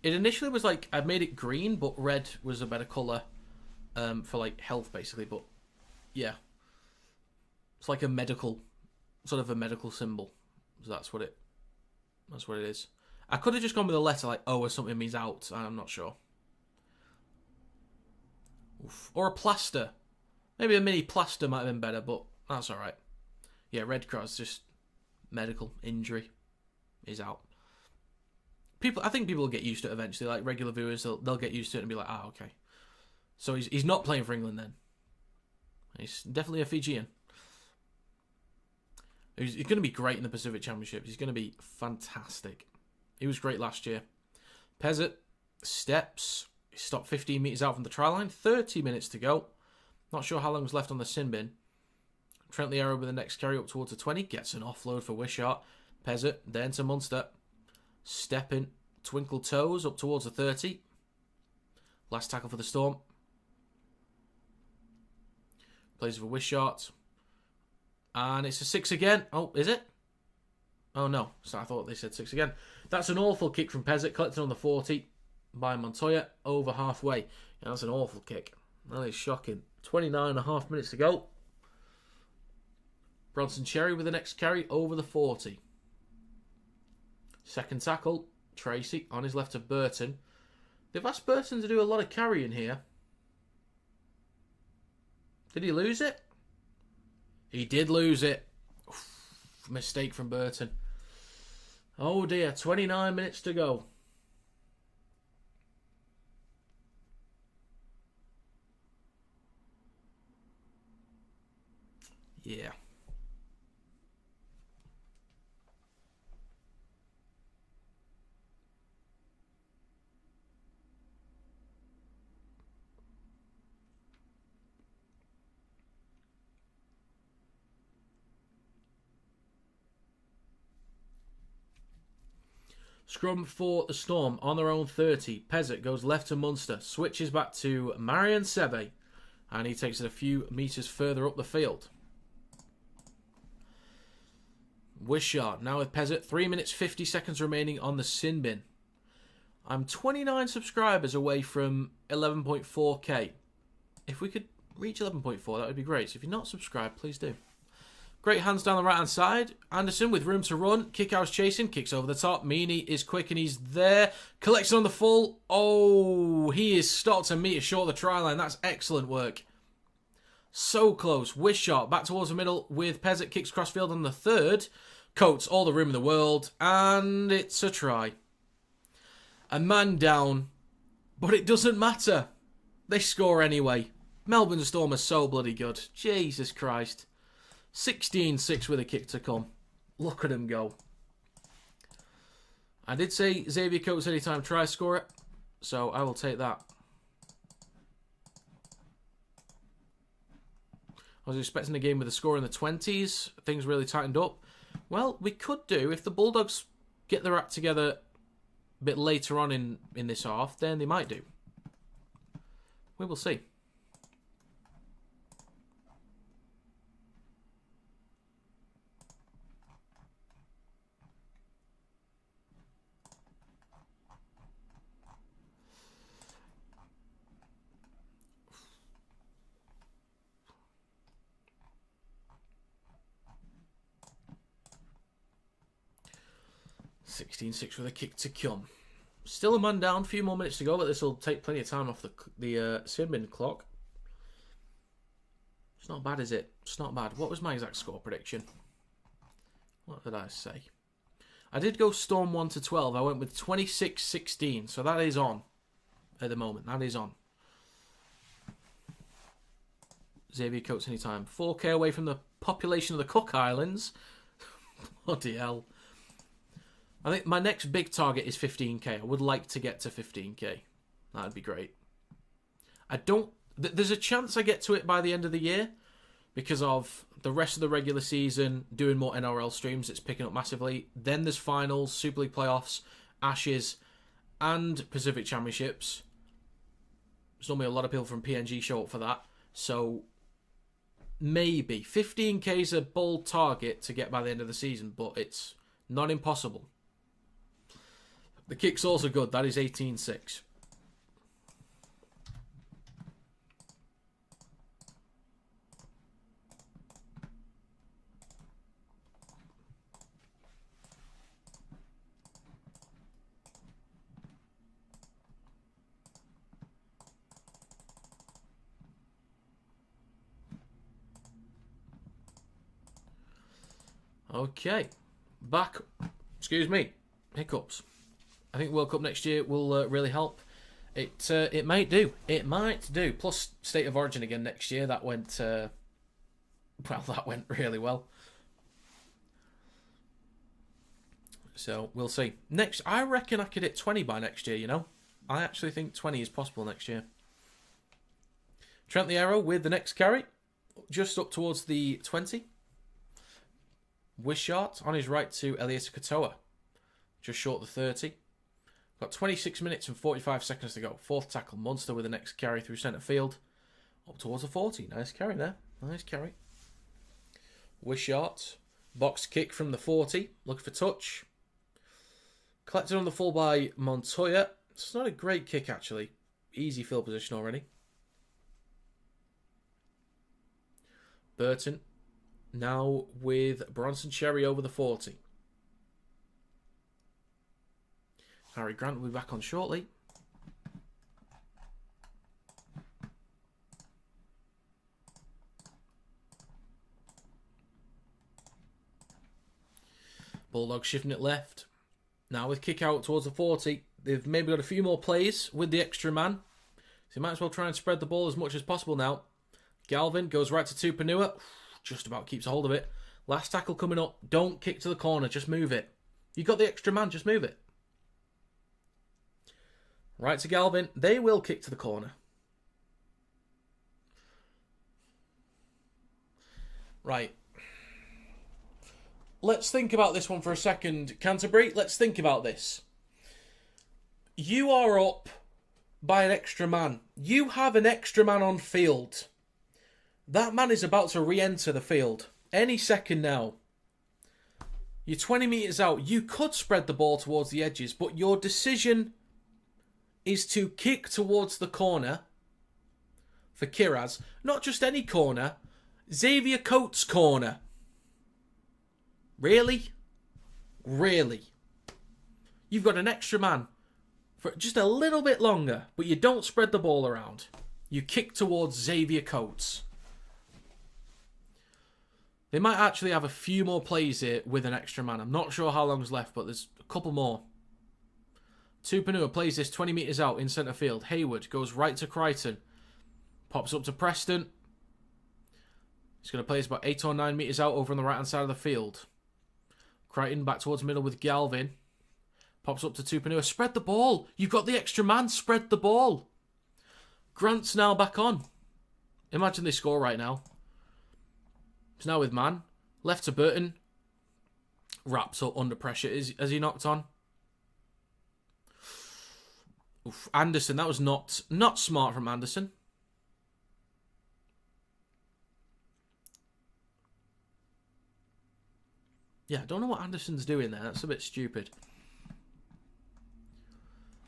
initially was like... I'd made it green, but red was a better colour for like health, basically. But, yeah. It's like a medical... Sort of a medical symbol. So that's what it is. I could have just gone with a letter like O or something means out. I'm not sure. Oof. Or a plaster. Maybe a mini plaster might have been better, but that's alright. Yeah, red cross, just medical injury is out. I think people will get used to it eventually. Like regular viewers, they'll get used to it and be like, okay. So he's not playing for England then. He's definitely a Fijian. He's going to be great in the Pacific Championship. He's going to be fantastic. He was great last year. Pezzett steps. He stopped 15 metres out from the try line. 30 minutes to go. Not sure how long was left on the sin bin. Trent Liero with the next carry up towards the 20. Gets an offload for Wishart. Pezzett then to Munster. Stepping. Twinkle toes up towards the 30. Last tackle for the Storm. Plays for Wishart. And it's a 6 again. Oh, is it? Oh, no. So I thought they said 6 again. That's an awful kick from Pezzett. Collected on the 40 by Montoya. Over halfway. Yeah, that's an awful kick. That is shocking. 29.5 minutes to go. Bronson Cherry with the next carry over the 40. Second tackle. Tracy on his left of Burton. They've asked Burton to do a lot of carrying here. Did he lose it? He did lose it. Oof, mistake from Burton. Oh dear, 29 minutes to go. Yeah. Scrum for the Storm on their own 30. Pezzett goes left to Munster. Switches back to Marion Seve. And he takes it a few metres further up the field. Wishart now with Pezzett. 3 minutes 50 seconds remaining on the sin bin. I'm 29 subscribers away from 11.4k. If we could reach 11.4, that would be great. So if you're not subscribed, please do. Great hands down the right-hand side. Anderson with room to run. Kickhouse chasing. Kicks over the top. Meany is quick and he's there. Collects on the full. Oh, he is stopped a metre short of the try line. That's excellent work. So close. Wishart back towards the middle with Pezzett. Kicks crossfield on the third. Coates all the room in the world. And it's a try. A man down. But it doesn't matter. They score anyway. Melbourne Storm are so bloody good. Jesus Christ. 16-6 with a kick to come. Look at him go. I did say Xavier Coates anytime try scorer, so I will take that. I was expecting a game with a score in the 20s. Things really tightened up. Well, we could do, if the Bulldogs get their act together a bit later on in this half, then they might do. We will see. (16-6) with a kick to come. Still a man down, a few more minutes to go, but this will take plenty of time off the sin bin clock. It's not bad, is it? It's not bad. What was my exact score prediction? What did I say? I did go Storm 1 to 12. I went with 26-16, so that is on at the moment. That is on. Xavier Coates anytime. 4k away from the population of the Cook Islands. Bloody hell. I think my next big target is 15k. I would like to get to 15k. That'd be great. I don't... There's a chance I get to it by the end of the year because of the rest of the regular season, doing more NRL streams. It's picking up massively. Then there's finals, Super League playoffs, Ashes, and Pacific Championships. There's normally a lot of people from PNG show up for that. So maybe 15k is a bold target to get by the end of the season, but it's not impossible. The kick's also good. That is 18-6. Okay, back. Excuse me, hiccups. I think World Cup next year will really help. It might do. It might do. Plus State of Origin again next year. That went well. That went really well. So we'll see. Next, I reckon I could hit 20 by next year. You know, I actually think 20 is possible next year. Trent the Arrow with the next carry, just up towards the 20. Wishart on his right to Elias Katoa, just short of the 30. Got 26 minutes and 45 seconds to go. Fourth tackle, Munster with the next carry through centre field. Up towards the 40. Nice carry there. Nice carry. Wishart. Box kick from the 40. Looking for touch. Collected on the full by Montoya. It's not a great kick, actually. Easy field position already. Burton. Now with Bronson Cherry over the 40. Harry Grant will be back on shortly. Bulldogs shifting it left. Now with kick out towards the 40. They've maybe got a few more plays with the extra man. So you might as well try and spread the ball as much as possible now. Galvin goes right to Tupanua. Just about keeps a hold of it. Last tackle coming up. Don't kick to the corner. Just move it. You got the extra man. Just move it. Right to Galvin. They will kick to the corner. Right. Let's think about this one for a second. Canterbury, let's think about this. You are up by an extra man. You have an extra man on field. That man is about to re-enter the field any second now. You're 20 metres out. You could spread the ball towards the edges, but your decision is to kick towards the corner for Kiraz. Not just any corner. Xavier Coates' corner. Really? Really? You've got an extra man for just a little bit longer, but you don't spread the ball around. You kick towards Xavier Coates. They might actually have a few more plays here with an extra man. I'm not sure how long's left, but there's a couple more. Tupanua plays this 20 metres out in centre field. Hayward goes right to Crichton. Pops up to Preston. He's going to play this about 8 or 9 metres out over on the right-hand side of the field. Crichton back towards the middle with Galvin. Pops up to Tupanua. Spread the ball. You've got the extra man. Spread the ball. Grant's now back on. Imagine they score right now. He's now with man. Left to Burton. Wraps up under pressure as he knocked on. Oof, Anderson, that was not smart from Anderson. Yeah, I don't know what Anderson's doing there. That's a bit stupid.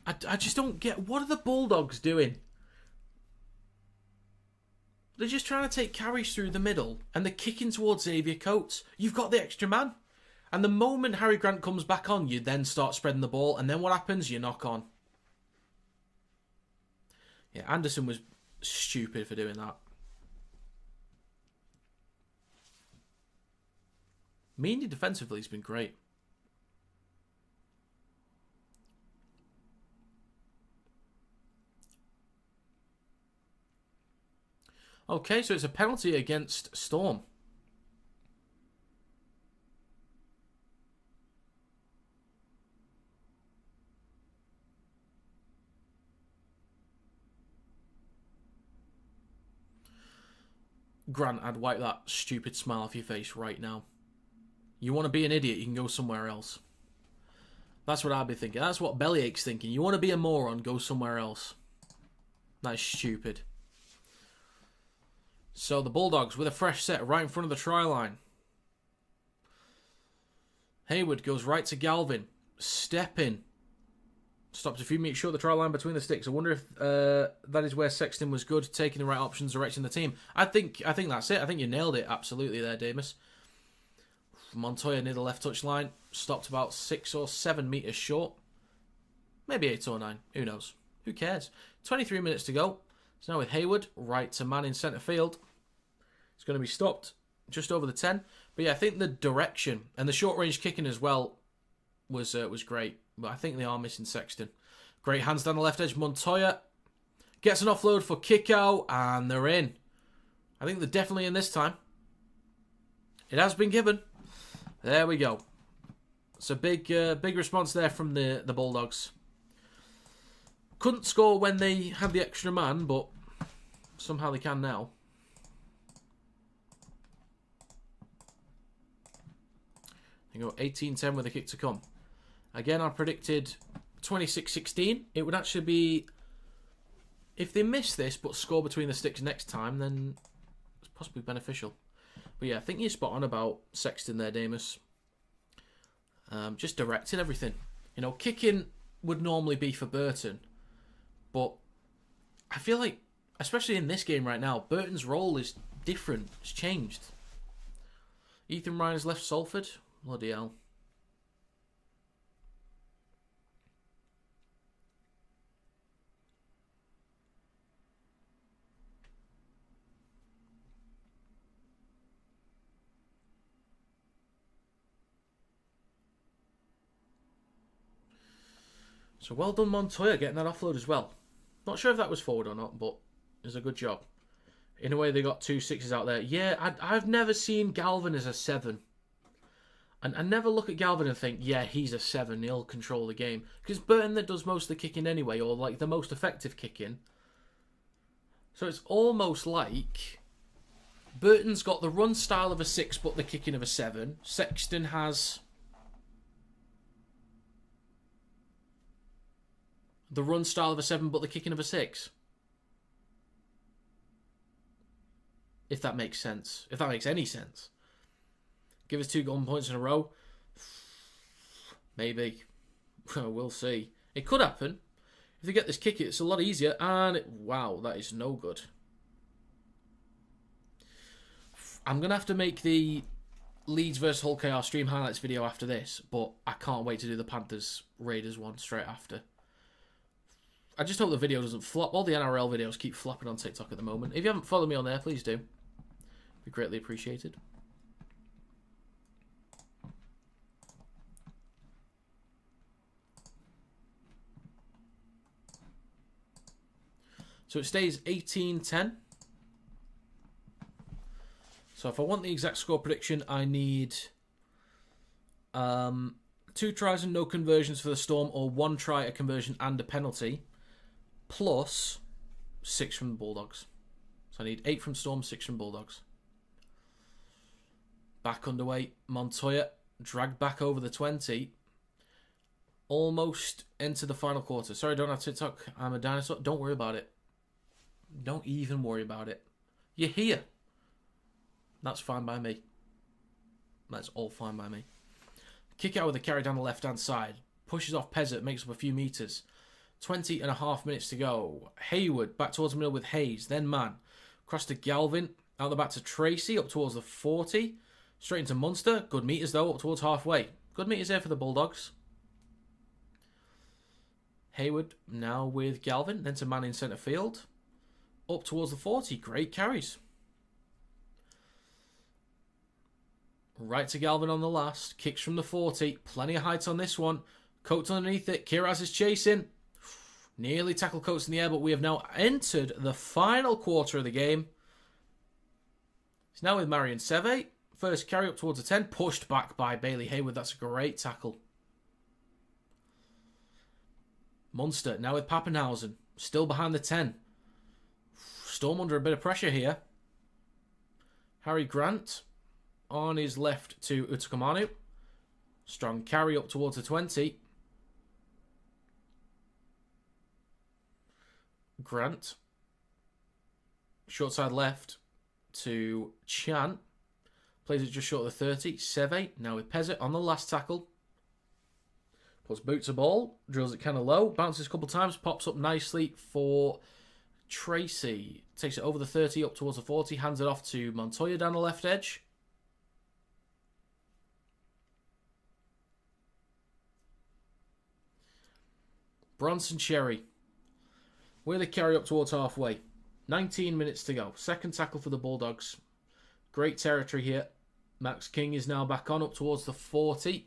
I just don't get... What are the Bulldogs doing? They're just trying to take carries through the middle and they're kicking towards Xavier Coates. You've got the extra man. And the moment Harry Grant comes back on, you then start spreading the ball. And then what happens? You knock on. Yeah, Anderson was stupid for doing that. Meany defensively has been great. Okay, so it's a penalty against Storm. Grant, I'd wipe that stupid smile off your face right now. You want to be an idiot, you can go somewhere else. That's what I'd be thinking. That's what Bellyache's thinking. You want to be a moron, go somewhere else. That is stupid. So the Bulldogs with a fresh set right in front of the try line. Hayward goes right to Galvin. Step in. Stops a few meters short of the try line between the sticks. I wonder if that is where Sexton was good, taking the right options, directing the team. I think that's it. I think you nailed it absolutely there, Damus. Montoya near the left touch line. Stopped about 6 or 7 meters short. Maybe 8 or 9. Who knows? Who cares? 23 minutes to go. So now with Hayward, right to man in centre field. It's going to be stopped just over the 10. But yeah, I think the direction and the short range kicking as well was great. But I think they are missing Sexton. Great hands down the left edge. Montoya gets an offload for kick out, and they're in. I think they're definitely in this time. It has been given. There we go. It's a big response there from the Bulldogs. Couldn't score when they had the extra man, but somehow they can now. They go 18-10 with a kick to come. Again, I predicted 26-16. It would actually be... If they miss this but score between the sticks next time, then it's possibly beneficial. But yeah, I think you're spot on about Sexton there, Damus. Just directing everything. You know, kicking would normally be for Burton. But I feel like, especially in this game right now, Burton's role is different. It's changed. Ethan Ryan has left Salford. Bloody hell. So well done, Montoya, getting that offload as well. Not sure if that was forward or not, but it was a good job. In a way, they got 2 6s out there. Yeah, I've never seen Galvin as a 7. And I never look at Galvin and think, yeah, he's a 7, he'll control the game. Because Burton that does most of the kicking anyway, or like the most effective kicking. So it's almost like Burton's got the run style of a 6, but the kicking of a 7. Sexton has the run style of a 7, but the kicking of a 6. If that makes sense. If that makes any sense. Give us 2 golden points in a row. Maybe. We'll see. It could happen. If they get this kick, it's a lot easier. And wow, that is no good. I'm going to have to make the Leeds versus Hull KR stream highlights video after this. But I can't wait to do the Panthers Raiders one straight after. I just hope the video doesn't flop. All the NRL videos keep flopping on TikTok at the moment. If you haven't followed me on there, please do. Be greatly appreciated. So it stays 18-10. So if I want the exact score prediction, I need 2 tries and no conversions for the Storm, or 1 try, a conversion and a penalty, plus 6 from the Bulldogs. So I need 8 from Storm, 6 from Bulldogs. Back underway. Montoya dragged back over the 20. Almost into the final quarter. Sorry, I don't have TikTok. I'm a dinosaur. Don't worry about it. Don't even worry about it. You're here. That's fine by me. That's all fine by me. Kick out with a carry down the left-hand side. Pushes off Pezzett, makes up a few metres. 20.5 minutes to go. Hayward back towards the middle with Hayes. Then Man. Across to Galvin. Out the back to Tracy. Up towards the 40. Straight into Munster. Good metres though. Up towards halfway. Good metres here for the Bulldogs. Hayward now with Galvin. Then to Man in centre field. Up towards the 40. Great carries. Right to Galvin on the last. Kicks from the 40. Plenty of height on this one. Coates underneath it. Kiraz is chasing. Nearly tackled Coates in the air, but we have now entered the final quarter of the game. It's now with Marion Seve. First carry up towards the 10. Pushed back by Bailey Hayward. That's a great tackle. Munster now with Pappenhausen. Still behind the 10. Storm under a bit of pressure here. Harry Grant on his left to Utakamanu. Strong carry up towards the 20. Grant. Short side left to Chan. Plays it just short of the 30. Seve now with Pezzett on the last tackle. Puts boots a ball. Drills it kind of low. Bounces a couple times. Pops up nicely for Tracy. Takes it over the 30 up towards the 40. Hands it off to Montoya down the left edge. Bronson Cherry. Where they carry up towards halfway. 19 minutes to go. Second tackle for the Bulldogs. Great territory here. Max King is now back on up towards the 40.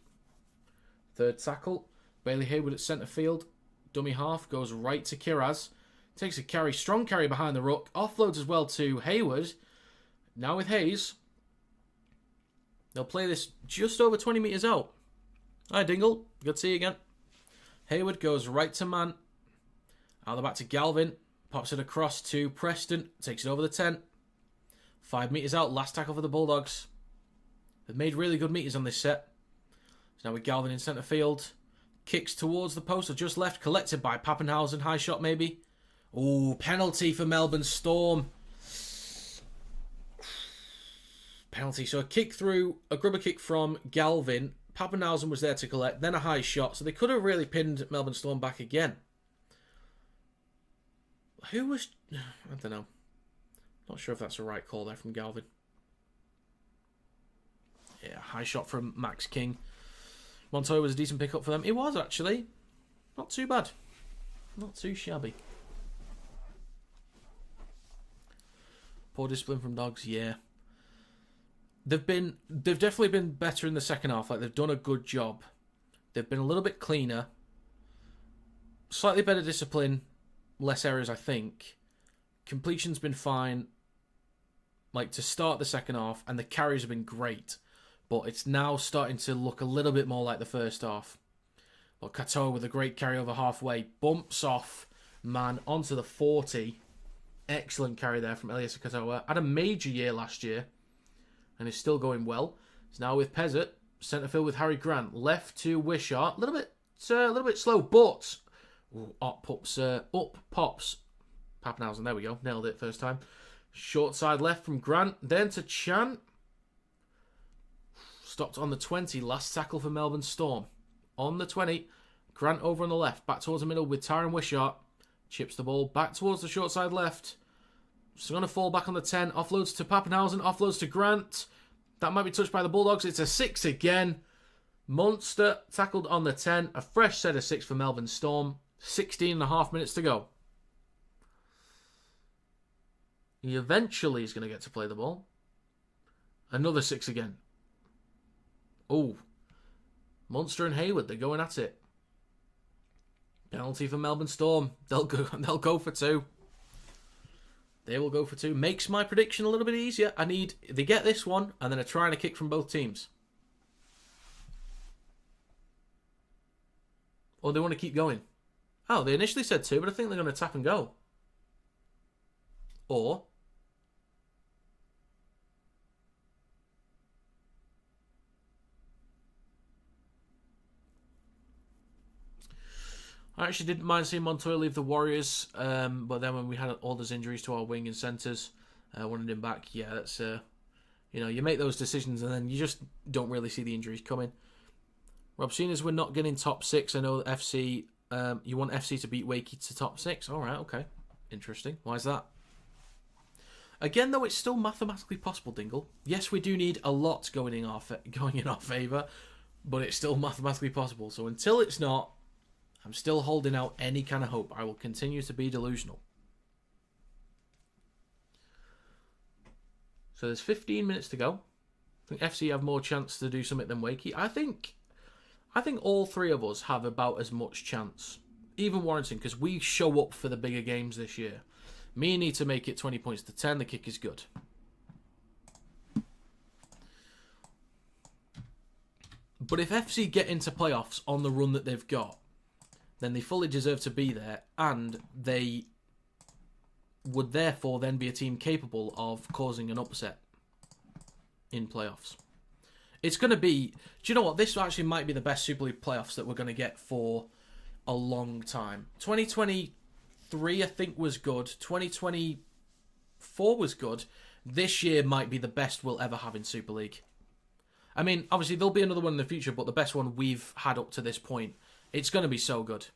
Third tackle. Bailey Hayward at centre field. Dummy half goes right to Kiraz. Takes a carry. Strong carry behind the ruck. Offloads as well to Hayward. Now with Hayes. They'll play this just over 20 metres out. Hi Dingle. Good to see you again. Hayward goes right to man. Out the back to Galvin. Pops it across to Preston. Takes it over the 10. 5 metres out. Last tackle for the Bulldogs. They've made really good metres on this set. So now with Galvin in centre field. Kicks towards the post or just left. Collected by Pappenhausen. High shot maybe. Ooh, penalty for Melbourne Storm. Penalty. So a kick through. A grubber kick from Galvin. Pappenhausen was there to collect. Then a high shot. So they could have really pinned Melbourne Storm back again. Who was... I don't know. Not sure if that's a right call there from Galvin. Yeah, high shot from Max King. Montoya was a decent pickup for them. It was, actually. Not too bad. Not too shabby. Poor discipline from Dogs, yeah. They've definitely been better in the second half. Like, they've done a good job. They've been a little bit cleaner. Slightly better discipline. Less errors, I think. Completion's been fine. Like, to start the second half. And the carries have been great. But it's now starting to look a little bit more like the first half. But Katoa with a great carry over halfway. Bumps off man onto the 40. Excellent carry there from Elias Katoa. Had a major year last year. And is still going well. He's now with Pezzett. Centre field with Harry Grant. Left to Wishart. A little bit slow, but... Ooh, up pops Pappenhausen. There we go. Nailed it first time. Short side left from Grant. Then to Chan. Stopped on the 20. Last tackle for Melbourne Storm. On the 20. Grant over on the left. Back towards the middle with Tyron Wishart. Chips the ball back towards the short side left. It's going to fall back on the 10. Offloads to Pappenhausen. Offloads to Grant. That might be touched by the Bulldogs. It's a 6 again. Munster tackled on the 10. A fresh set of 6 for Melbourne Storm. 16.5 minutes to go. He eventually is going to get to play the ball. Another 6 again. Oh. Munster and Hayward, they're going at it. Penalty for Melbourne Storm. They'll go for 2. They will go for 2. Makes my prediction a little bit easier. They get this one, and then a try and a kick from both teams. Or they want to keep going. Oh, they initially said 2, but I think they're going to tap and go. Or... I actually didn't mind seeing Montoya leave the Warriors, but then when we had all those injuries to our wing and centres, wanted him back. Yeah, that's you make those decisions and then you just don't really see the injuries coming. Rob, seeing as we're not getting top 6, I know that FC. You want FC to beat Wakey to top 6. All right, okay, interesting. Why is that? Again, though, it's still mathematically possible, Dingle. Yes, we do need a lot going in our favour, but it's still mathematically possible. So until it's not, I'm still holding out any kind of hope. I will continue to be delusional. So there's 15 minutes to go. I think FC have more chance to do something than Wakey. I think all 3 of us have about as much chance. Even Warrington, because we show up for the bigger games this year. Me need to make it 20 points to 10. The kick is good. But if FC get into playoffs on the run that they've got, then they fully deserve to be there, and they would therefore then be a team capable of causing an upset. in playoffs. It's going to be... Do you know what? This actually might be the best Super League playoffs that we're going to get for a long time. 2023, I think, was good. 2024 was good. This year might be the best we'll ever have in Super League. I mean, obviously, there'll be another one in the future, but the best one we've had up to this point. It's going to be so good.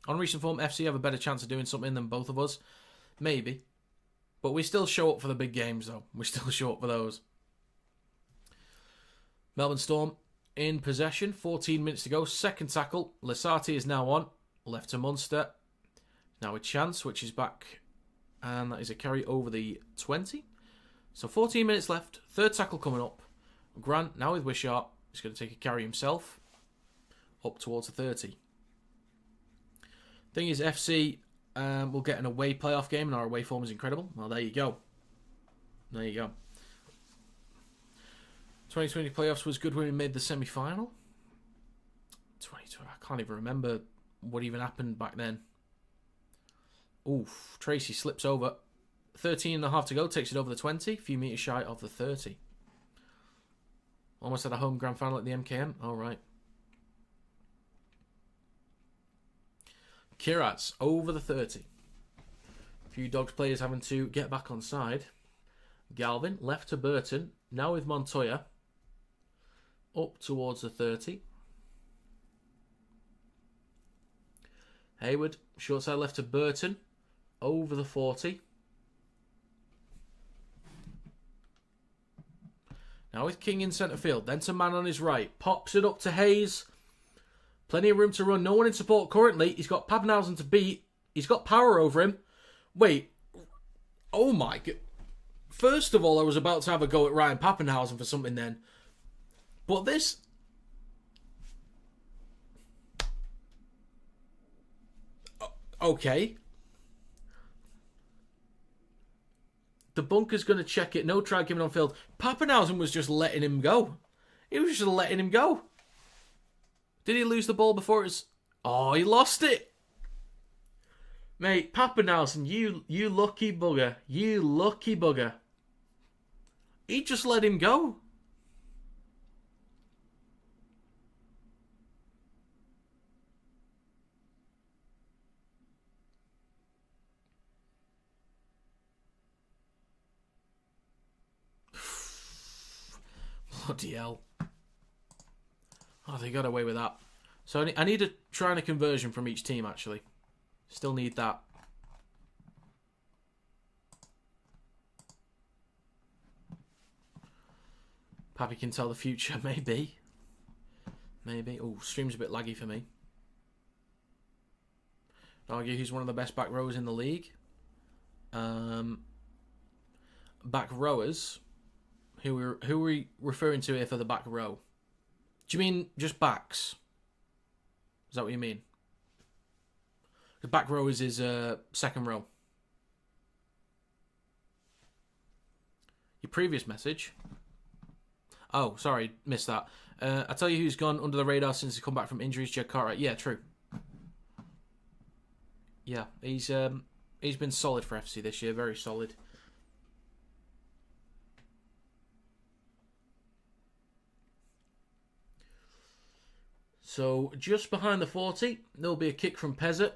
On recent form, FC have a better chance of doing something than both of us. Maybe. But we still show up for the big games, though. We still show up for those. Melbourne Storm in possession. 14 minutes to go. Second tackle. Lasati is now on. Left to Munster. Now a chance, which is back. And that is a carry over the 20. So 14 minutes left. Third tackle coming up. Grant, now with Wishart, is going to take a carry himself. Up towards the 30. Thing is, FC will get an away playoff game, and our away form is incredible. Well, there you go. There you go. 2020 playoffs was good when we made the semi-final. 2020, I can't even remember what even happened back then. Oof, Tracy slips over. 13.5 to go, takes it over the 20. A few metres shy of the 30. Almost at a home grand final at the MKM. All right. Kiraz over the 30. A few Dogs players having to get back on side. Galvin left to Burton. Now with Montoya. Up towards the 30. Hayward, short side left to Burton. Over the 40. Now with King in centre field. Then to man on his right. Pops it up to Hayes. Plenty of room to run. No one in support currently. He's got Papenhausen to beat. He's got power over him. Wait. Oh my God. First of all, I was about to have a go at Ryan Papenhausen for something then. But this... Okay. The bunker's going to check it. No try given on field. Papenhausen was just letting him go. He was just letting him go. Did he lose the ball before it was... Oh, he lost it. Mate, Papenhausen, you lucky bugger. You lucky bugger. He just let him go. Bloody hell. Oh, they got away with that. So I need to try and a conversion from each team, actually. Still need that. Pappy can tell the future, maybe. Maybe. Oh, stream's a bit laggy for me. I'd argue he's one of the best back rowers in the league. Back rowers. Who are we referring to here for the back row? Do you mean just backs? Is that what you mean? The back row is his second row. Your previous message. Oh, sorry, missed that. I tell you who's gone under the radar since he's come back from injuries. Jed Cartwright. Yeah, true. Yeah, he's been solid for FC this year. Very solid. So, just behind the 40, there'll be a kick from Pezzett.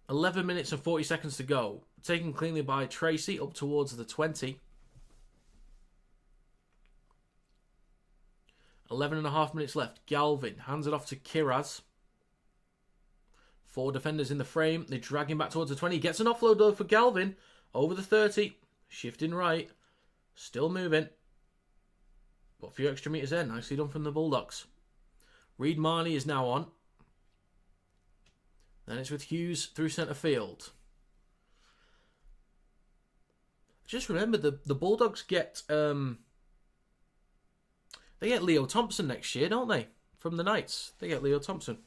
11 minutes and 40 seconds to go. Taken cleanly by Tracy up towards the 20. 11.5 minutes left. Galvin hands it off to Kiraz. 4 defenders in the frame. They drag him back towards the 20. Gets an offload though for Galvin. Over the 30. Shifting right. Still moving. But a few extra metres there. Nicely done from the Bulldogs. Reid Marnie is now on. Then it's with Hughes through centre field. Just remember the Bulldogs get they get Leo Thompson next year, don't they? From the Knights. They get Leo Thompson.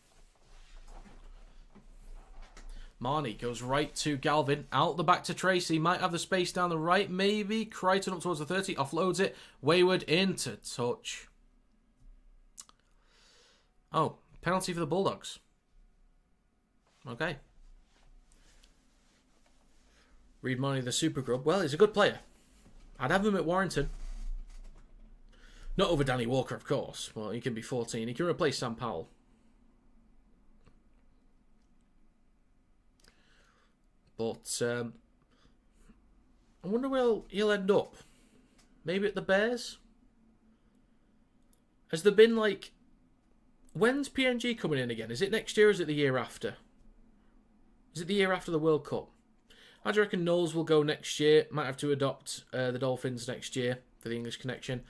Marnie goes right to Galvin. Out the back to Tracy. Might have the space down the right, maybe. Crichton up towards the 30. Offloads it. Wayward into touch. Oh, penalty for the Bulldogs. Okay. Reid Marnie, the super grub. Well, he's a good player. I'd have him at Warrington. Not over Danny Walker, of course. Well, he can be 14. He can replace Sam Powell. But I wonder where he'll end up. Maybe at the Bears? Has there been, like... When's PNG coming in again? Is it next year or is it the year after? Is it the year after the World Cup? I do reckon Knowles will go next year. Might have to adopt the Dolphins next year for the English connection.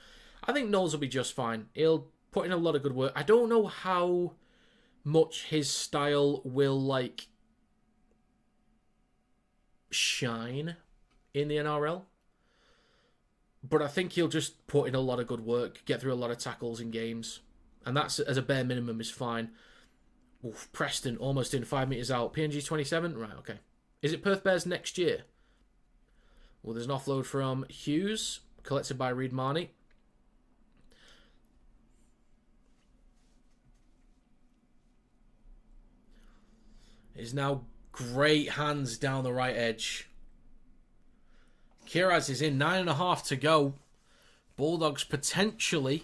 I think Knowles will be just fine. He'll put in a lot of good work. I don't know how much his style will, like, shine in the NRL. But I think he'll just put in a lot of good work, get through a lot of tackles in games. And that's, as a bare minimum, is fine. Oof, Preston, almost in, 5 metres out. PNG 27? Right, okay. Is it Perth Bears next year? Well, there's an offload from Hughes, collected by Reid Marnie. Is now great hands down the right edge. Kiraz is in, 9.5 to go. Bulldogs potentially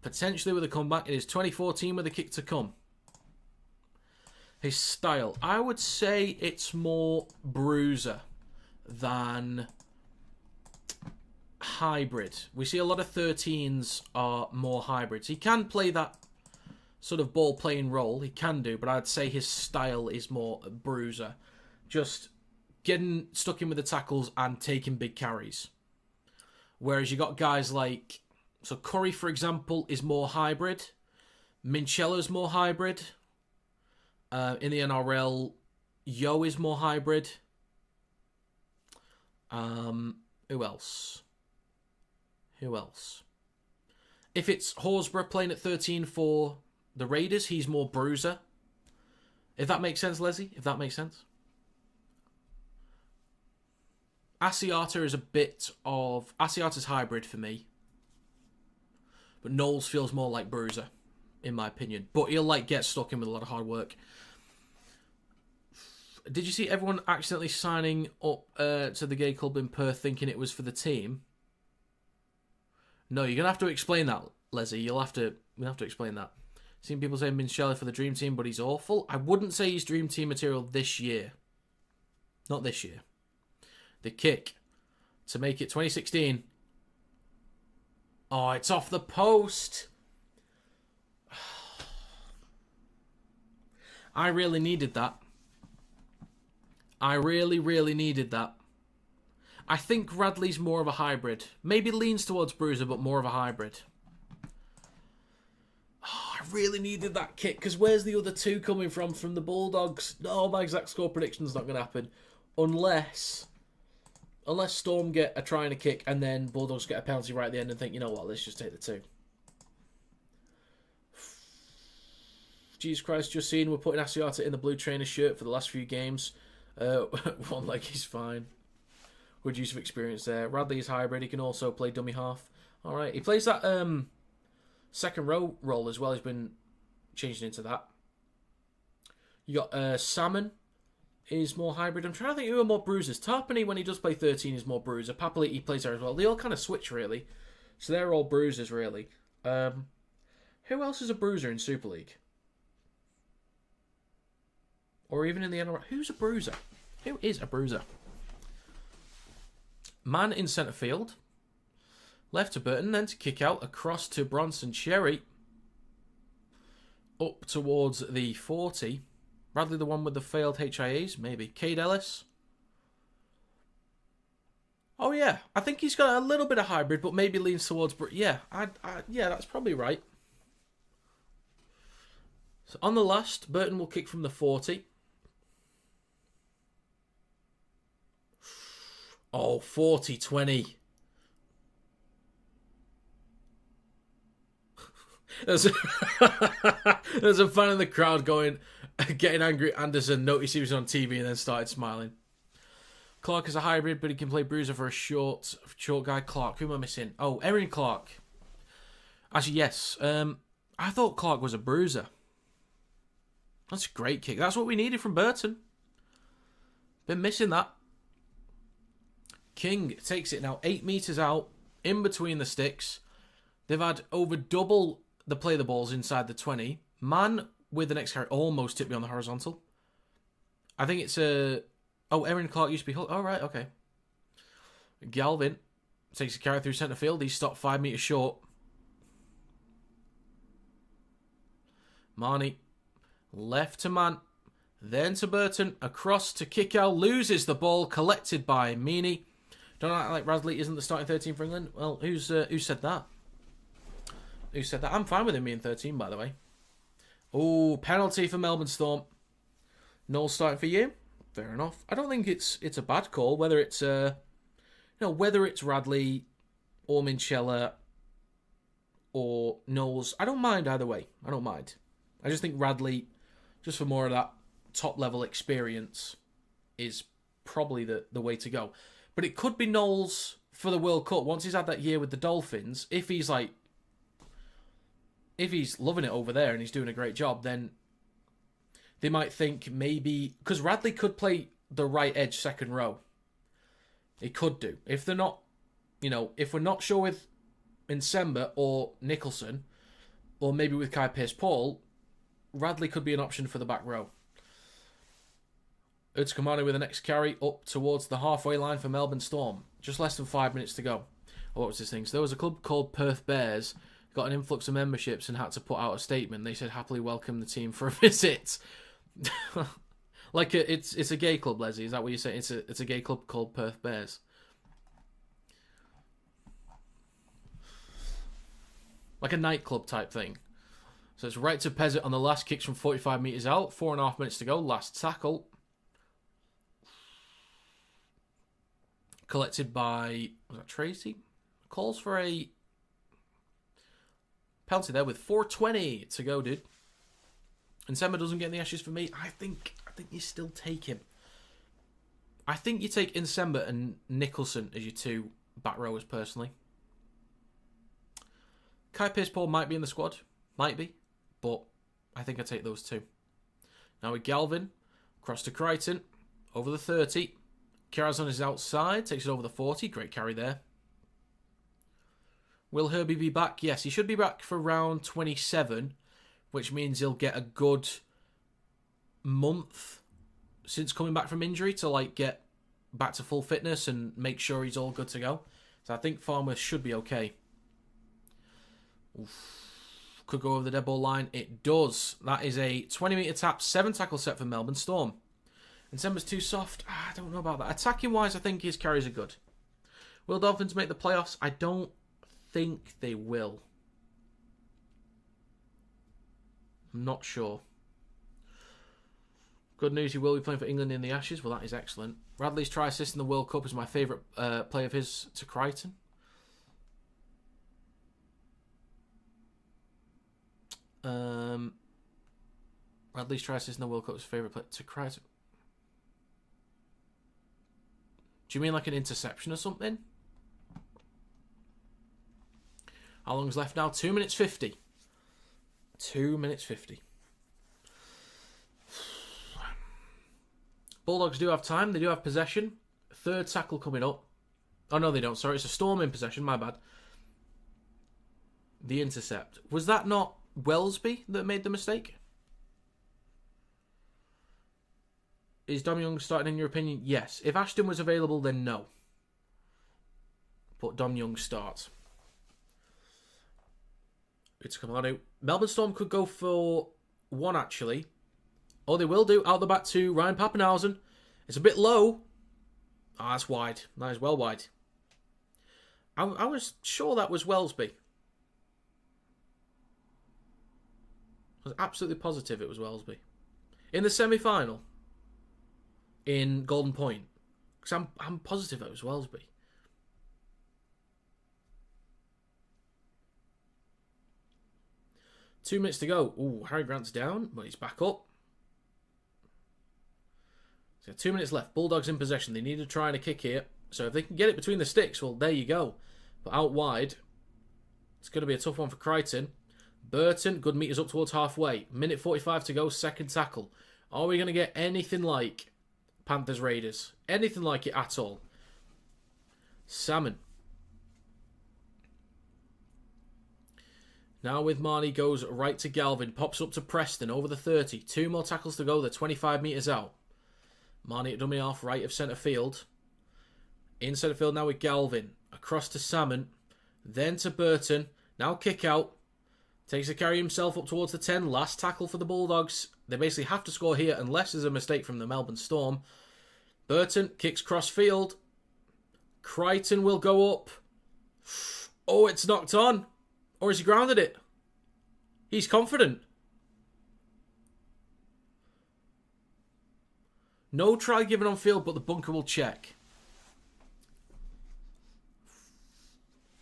with a comeback. It is 2014 with a kick to come. His style, I would say it's more bruiser than hybrid. We see a lot of 13s are more hybrids. He can play that sort of ball playing role. He can do, but I'd say his style is more bruiser. Just getting stuck in with the tackles and taking big carries. Whereas you got guys like... So Curry, for example, is more hybrid. Minchella's more hybrid. In the NRL, Yo is more hybrid. Who else? If it's Horsburgh playing at 13 for the Raiders, he's more bruiser. If that makes sense, Leslie? If that makes sense. Asiata is a bit of... Asiata's hybrid for me. But Knowles feels more like bruiser, in my opinion. But he'll, like, get stuck in with a lot of hard work. Did you see everyone accidentally signing up to the gay club in Perth thinking it was for the team? No, you're going to have to explain that, Leslie. You'll have to explain that. Seen people saying Minchella for the dream team, but he's awful. I wouldn't say he's dream team material this year. Not this year. The kick to make it 2016. Oh, it's off the post. I really needed that. I really, really needed that. I think Radley's more of a hybrid. Maybe leans towards bruiser, but more of a hybrid. Oh, I really needed that kick, because where's the other two coming from the Bulldogs? No, my exact score prediction's not going to happen. Unless Storm get a try and a kick, and then Bulldogs get a penalty right at the end and think, you know what, let's just take the two. Jesus Christ, just seen we're putting Asiata in the blue trainer shirt for the last few games. One leg is fine. Good use of experience there. Radley is hybrid. He can also play dummy half. All right. He plays that second row role as well. He's been changing into that. You got Salmon is more hybrid. I'm trying to think who are more bruisers. Tarpany, when he does play 13, is more bruiser. Papali, he plays there as well. They all kind of switch, really. So they're all bruisers, really. Who else is a bruiser in Super League? Or even in the NRL? Who's a bruiser? Who is a bruiser? Man in centre field. Left to Burton, then to kick out across to Bronson Cherry. Up towards the 40. Bradley, the one with the failed HIAs? Maybe. Cade Ellis. Oh, yeah. I think he's got a little bit of hybrid, but maybe leans towards... Yeah, yeah, that's probably right. So on the last, Burton will kick from the 40. Oh, 40-20. There's a fan in the crowd getting angry at Anderson, noticed he was on TV and then started smiling. Clark is a hybrid, but he can play bruiser for a short guy. Clark, who am I missing? Oh, Erin Clark. Actually, yes. I thought Clark was a bruiser. That's a great kick. That's what we needed from Burton. Been missing that. King takes it now 8 metres out. in between the sticks. They've had over double the play the balls inside the 20. Man with the next carry almost tipped me on the horizontal. I think it's a... Oh, Erin Clark used to be... Oh, right, okay. Galvin takes a carry through centre field. He's stopped 5 metres short. Marnie, left to Man. Then to Burton. Across to Kickow. Loses the ball. Collected by Meany. Don't act like Radley isn't the starting 13 for England. Well, who said that? Who said that? I'm fine with him being 13, by the way. Oh, penalty for Melbourne Storm. Knowles starting for you. Fair enough. I don't think it's a bad call. Whether it's whether it's Radley or Minchella or Knowles, I don't mind either way. I don't mind. I just think Radley, just for more of that top level experience, is probably the way to go. But it could be Knowles for the World Cup once he's had that year with the Dolphins. If he's loving it over there and he's doing a great job, then they might think maybe... Because Radley could play the right edge second row. He could do. If they're not... if we're not sure with Nsemba or Nicholson, or maybe with Kai Pearce-Paul, Radley could be an option for the back row. Utsukamani with the next carry up towards the halfway line for Melbourne Storm. Just less than 5 minutes to go. What was this thing? So there was a club called Perth Bears, got an influx of memberships and had to put out a statement. They said happily welcome the team for a visit. Like it's a gay club, Leslie. Is that what you're saying? It's a gay club called Perth Bears. Like a nightclub type thing. So it's right to Pezzett on the last kicks from 45 metres out. 4.5 minutes to go. Last tackle. Collected by... Was that Tracy? Calls for a... penalty there with 4:20 to go, dude. And Nsemba doesn't get any Ashes for me. I think you still take him. I think you take Nsemba and Nicholson as your two back rowers, personally. Kai Pearce-Paul might be in the squad. Might be. But I think I take those two. Now with Galvin. Across to Crichton. Over the 30. Carries on his outside. Takes it over the 40. Great carry there. Will Herbie be back? Yes, he should be back for round 27, which means he'll get a good month since coming back from injury to get back to full fitness and make sure he's all good to go. So I think Farmer should be okay. Oof. Could go over the dead ball line. It does. That is a 20-metre tap, 7 tackle set for Melbourne Storm. And Nsemba's too soft. I don't know about that. Attacking-wise, I think his carries are good. Will Dolphins make the playoffs? I don't think they will. I'm not sure. Good news, he will be playing for England in the Ashes. Well, that is excellent. Radley's try assist in the World Cup is my favourite play of his to Crichton. Radley's try assist in the World Cup is favourite play to Crichton. Do you mean like an interception or something? How long's left now? 2 minutes 50. 2 minutes 50. Bulldogs do have time. They do have possession. Third tackle coming up. Oh, no, they don't. Sorry, it's a Storm in possession. My bad. The intercept. Was that not Wellesby that made the mistake? Is Dom Young starting in your opinion? Yes. If Ashton was available, then no. But Dom Young starts. It's Kamado. Melbourne Storm could go for one, actually. Oh, they will do. Out the back to Ryan Pappenhausen. It's a bit low. Ah, that's wide. That is well wide. I was sure that was Wellesby. I was absolutely positive it was Wellesby. In the semi-final. In Golden Point. Because I'm positive it was Wellesby. Two minutes to go. Ooh, Harry Grant's down, but he's back up. So 2 minutes left. Bulldogs in possession. They need to try and a kick here. So if they can get it between the sticks, well, there you go. But out wide, it's going to be a tough one for Crichton. Burton, good meters up towards halfway. Minute 45 to go, second tackle. Are we going to get anything like Panthers Raiders? Anything like it at all? Salmon. Now with Marnie goes right to Galvin. Pops up to Preston over the 30. 2 more tackles to go. They're 25 metres out. Marnie at dummy off right of centre field. In centre field now with Galvin. Across to Salmon. Then to Burton. Now kick out. Takes a carry himself up towards the 10. Last tackle for the Bulldogs. They basically have to score here unless there's a mistake from the Melbourne Storm. Burton kicks cross field. Crichton will go up. Oh, it's knocked on. Or has he grounded it? He's confident. No try given on field, but the bunker will check.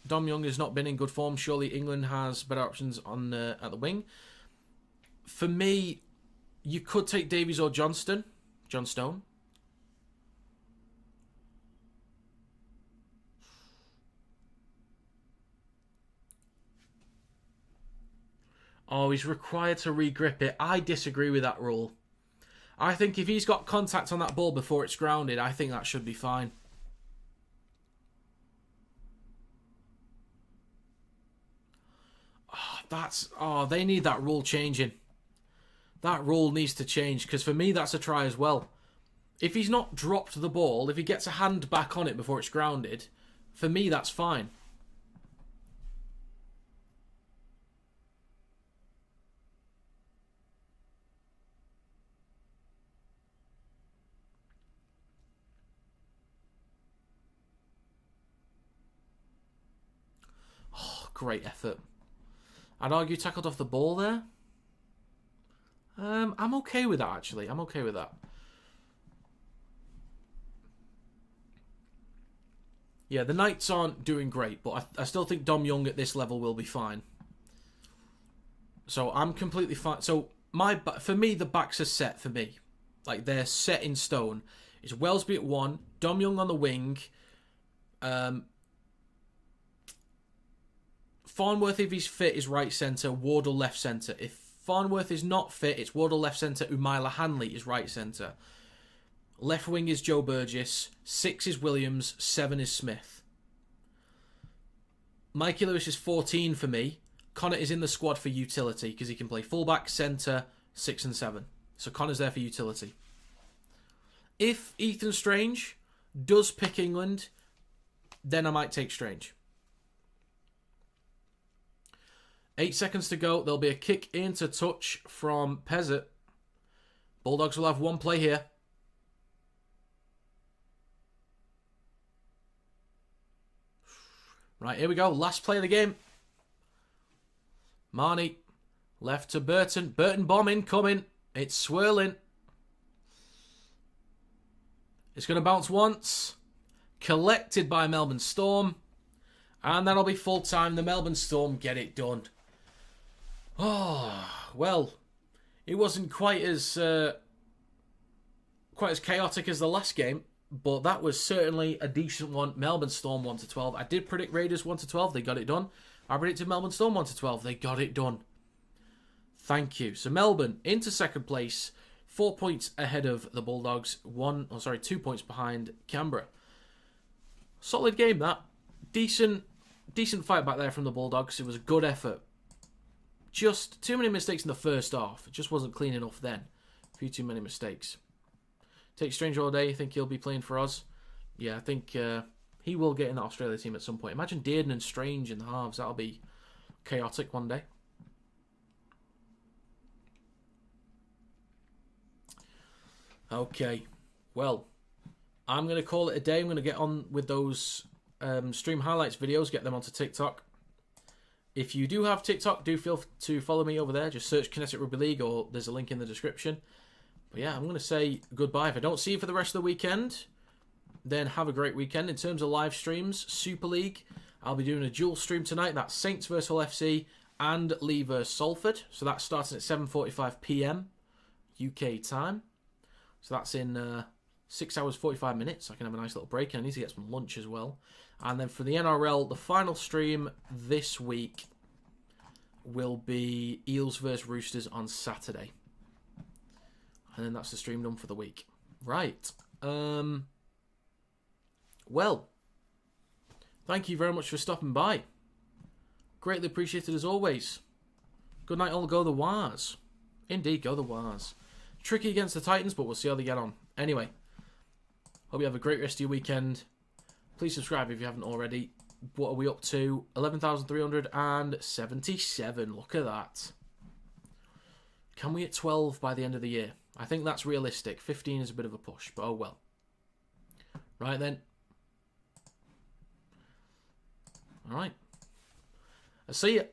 Dom Young has not been in good form. Surely England has better options on at the wing. For me, you could take Davies or Johnstone. Oh, he's required to re-grip it. I disagree with that rule. I think if he's got contact on that ball before it's grounded, I think that should be fine. They need that rule changing. That rule needs to change, because for me that's a try as well. If he's not dropped the ball, if he gets a hand back on it before it's grounded, for me that's fine. Oh, great effort. I'd argue tackled off the ball there. I'm okay with that, actually. I'm okay with that. Yeah, the Knights aren't doing great, but I still think Dom Young at this level will be fine. So I'm completely fine. So for me, the backs are set for me. Like, they're set in stone. It's Wellesby at 1, Dom Young on the wing. Farnworth, if he's fit, is right centre. Wardle left centre. If Farnworth is not fit, it's Wardle left centre. Umaila Hanley is right centre. Left wing is Joe Burgess. 6 is Williams. 7 is Smith. Mikey Lewis is 14 for me. Connor is in the squad for utility because he can play fullback, centre, 6 and 7. So Connor's there for utility. If Ethan Strange does pick England, then I might take Strange. 8 seconds to go. There'll be a kick into touch from Pezzett. Bulldogs will have one play here. Right, here we go. Last play of the game. Marnie. Left to Burton. Burton bomb incoming. It's swirling. It's going to bounce once. Collected by Melbourne Storm. And that'll be full time. The Melbourne Storm get it done. Oh, well, it wasn't quite as chaotic as the last game, but that was certainly a decent one. Melbourne Storm 1-12. I did predict Raiders 1-12. They got it done. I predicted Melbourne Storm 1-12. They got it done. Thank you. So Melbourne into second place, 4 points ahead of the Bulldogs. 2 points behind Canberra. Solid game, that. Decent fight back there from the Bulldogs. It was a good effort. Just too many mistakes in the first half. It just wasn't clean enough then. A few too many mistakes. Take Strange all day. You think he'll be playing for us? Yeah, I think he will get in the Australia team at some point. Imagine Dearden and Strange in the halves. That'll be chaotic one day. Okay. Well, I'm going to call it a day. I'm going to get on with those stream highlights videos. Get them onto TikTok. If you do have TikTok, do feel to follow me over there. Just search Kinetic Rugby League, or there's a link in the description. But yeah, I'm going to say goodbye. If I don't see you for the rest of the weekend, then have a great weekend. In terms of live streams, Super League, I'll be doing a dual stream tonight. That's Saints vs Hull FC and Lee vs Salford. So that's starting at 7:45 PM UK time. So that's in 6 hours 45 minutes. I can have a nice little break, and I need to get some lunch as well. And then for the NRL, the final stream this week will be Eels vs Roosters on Saturday. And then that's the stream done for the week. Right. Well, thank you very much for stopping by. Greatly appreciated as always. Good night all, go the Wars. Indeed, go the Wars. Tricky against the Titans, but we'll see how they get on. Anyway, hope you have a great rest of your weekend. Please subscribe if you haven't already. What are we up to? 11,377. Look at that. Can we hit 12 by the end of the year? I think that's realistic. 15 is a bit of a push, but oh well. Right then. All right. I'll see you.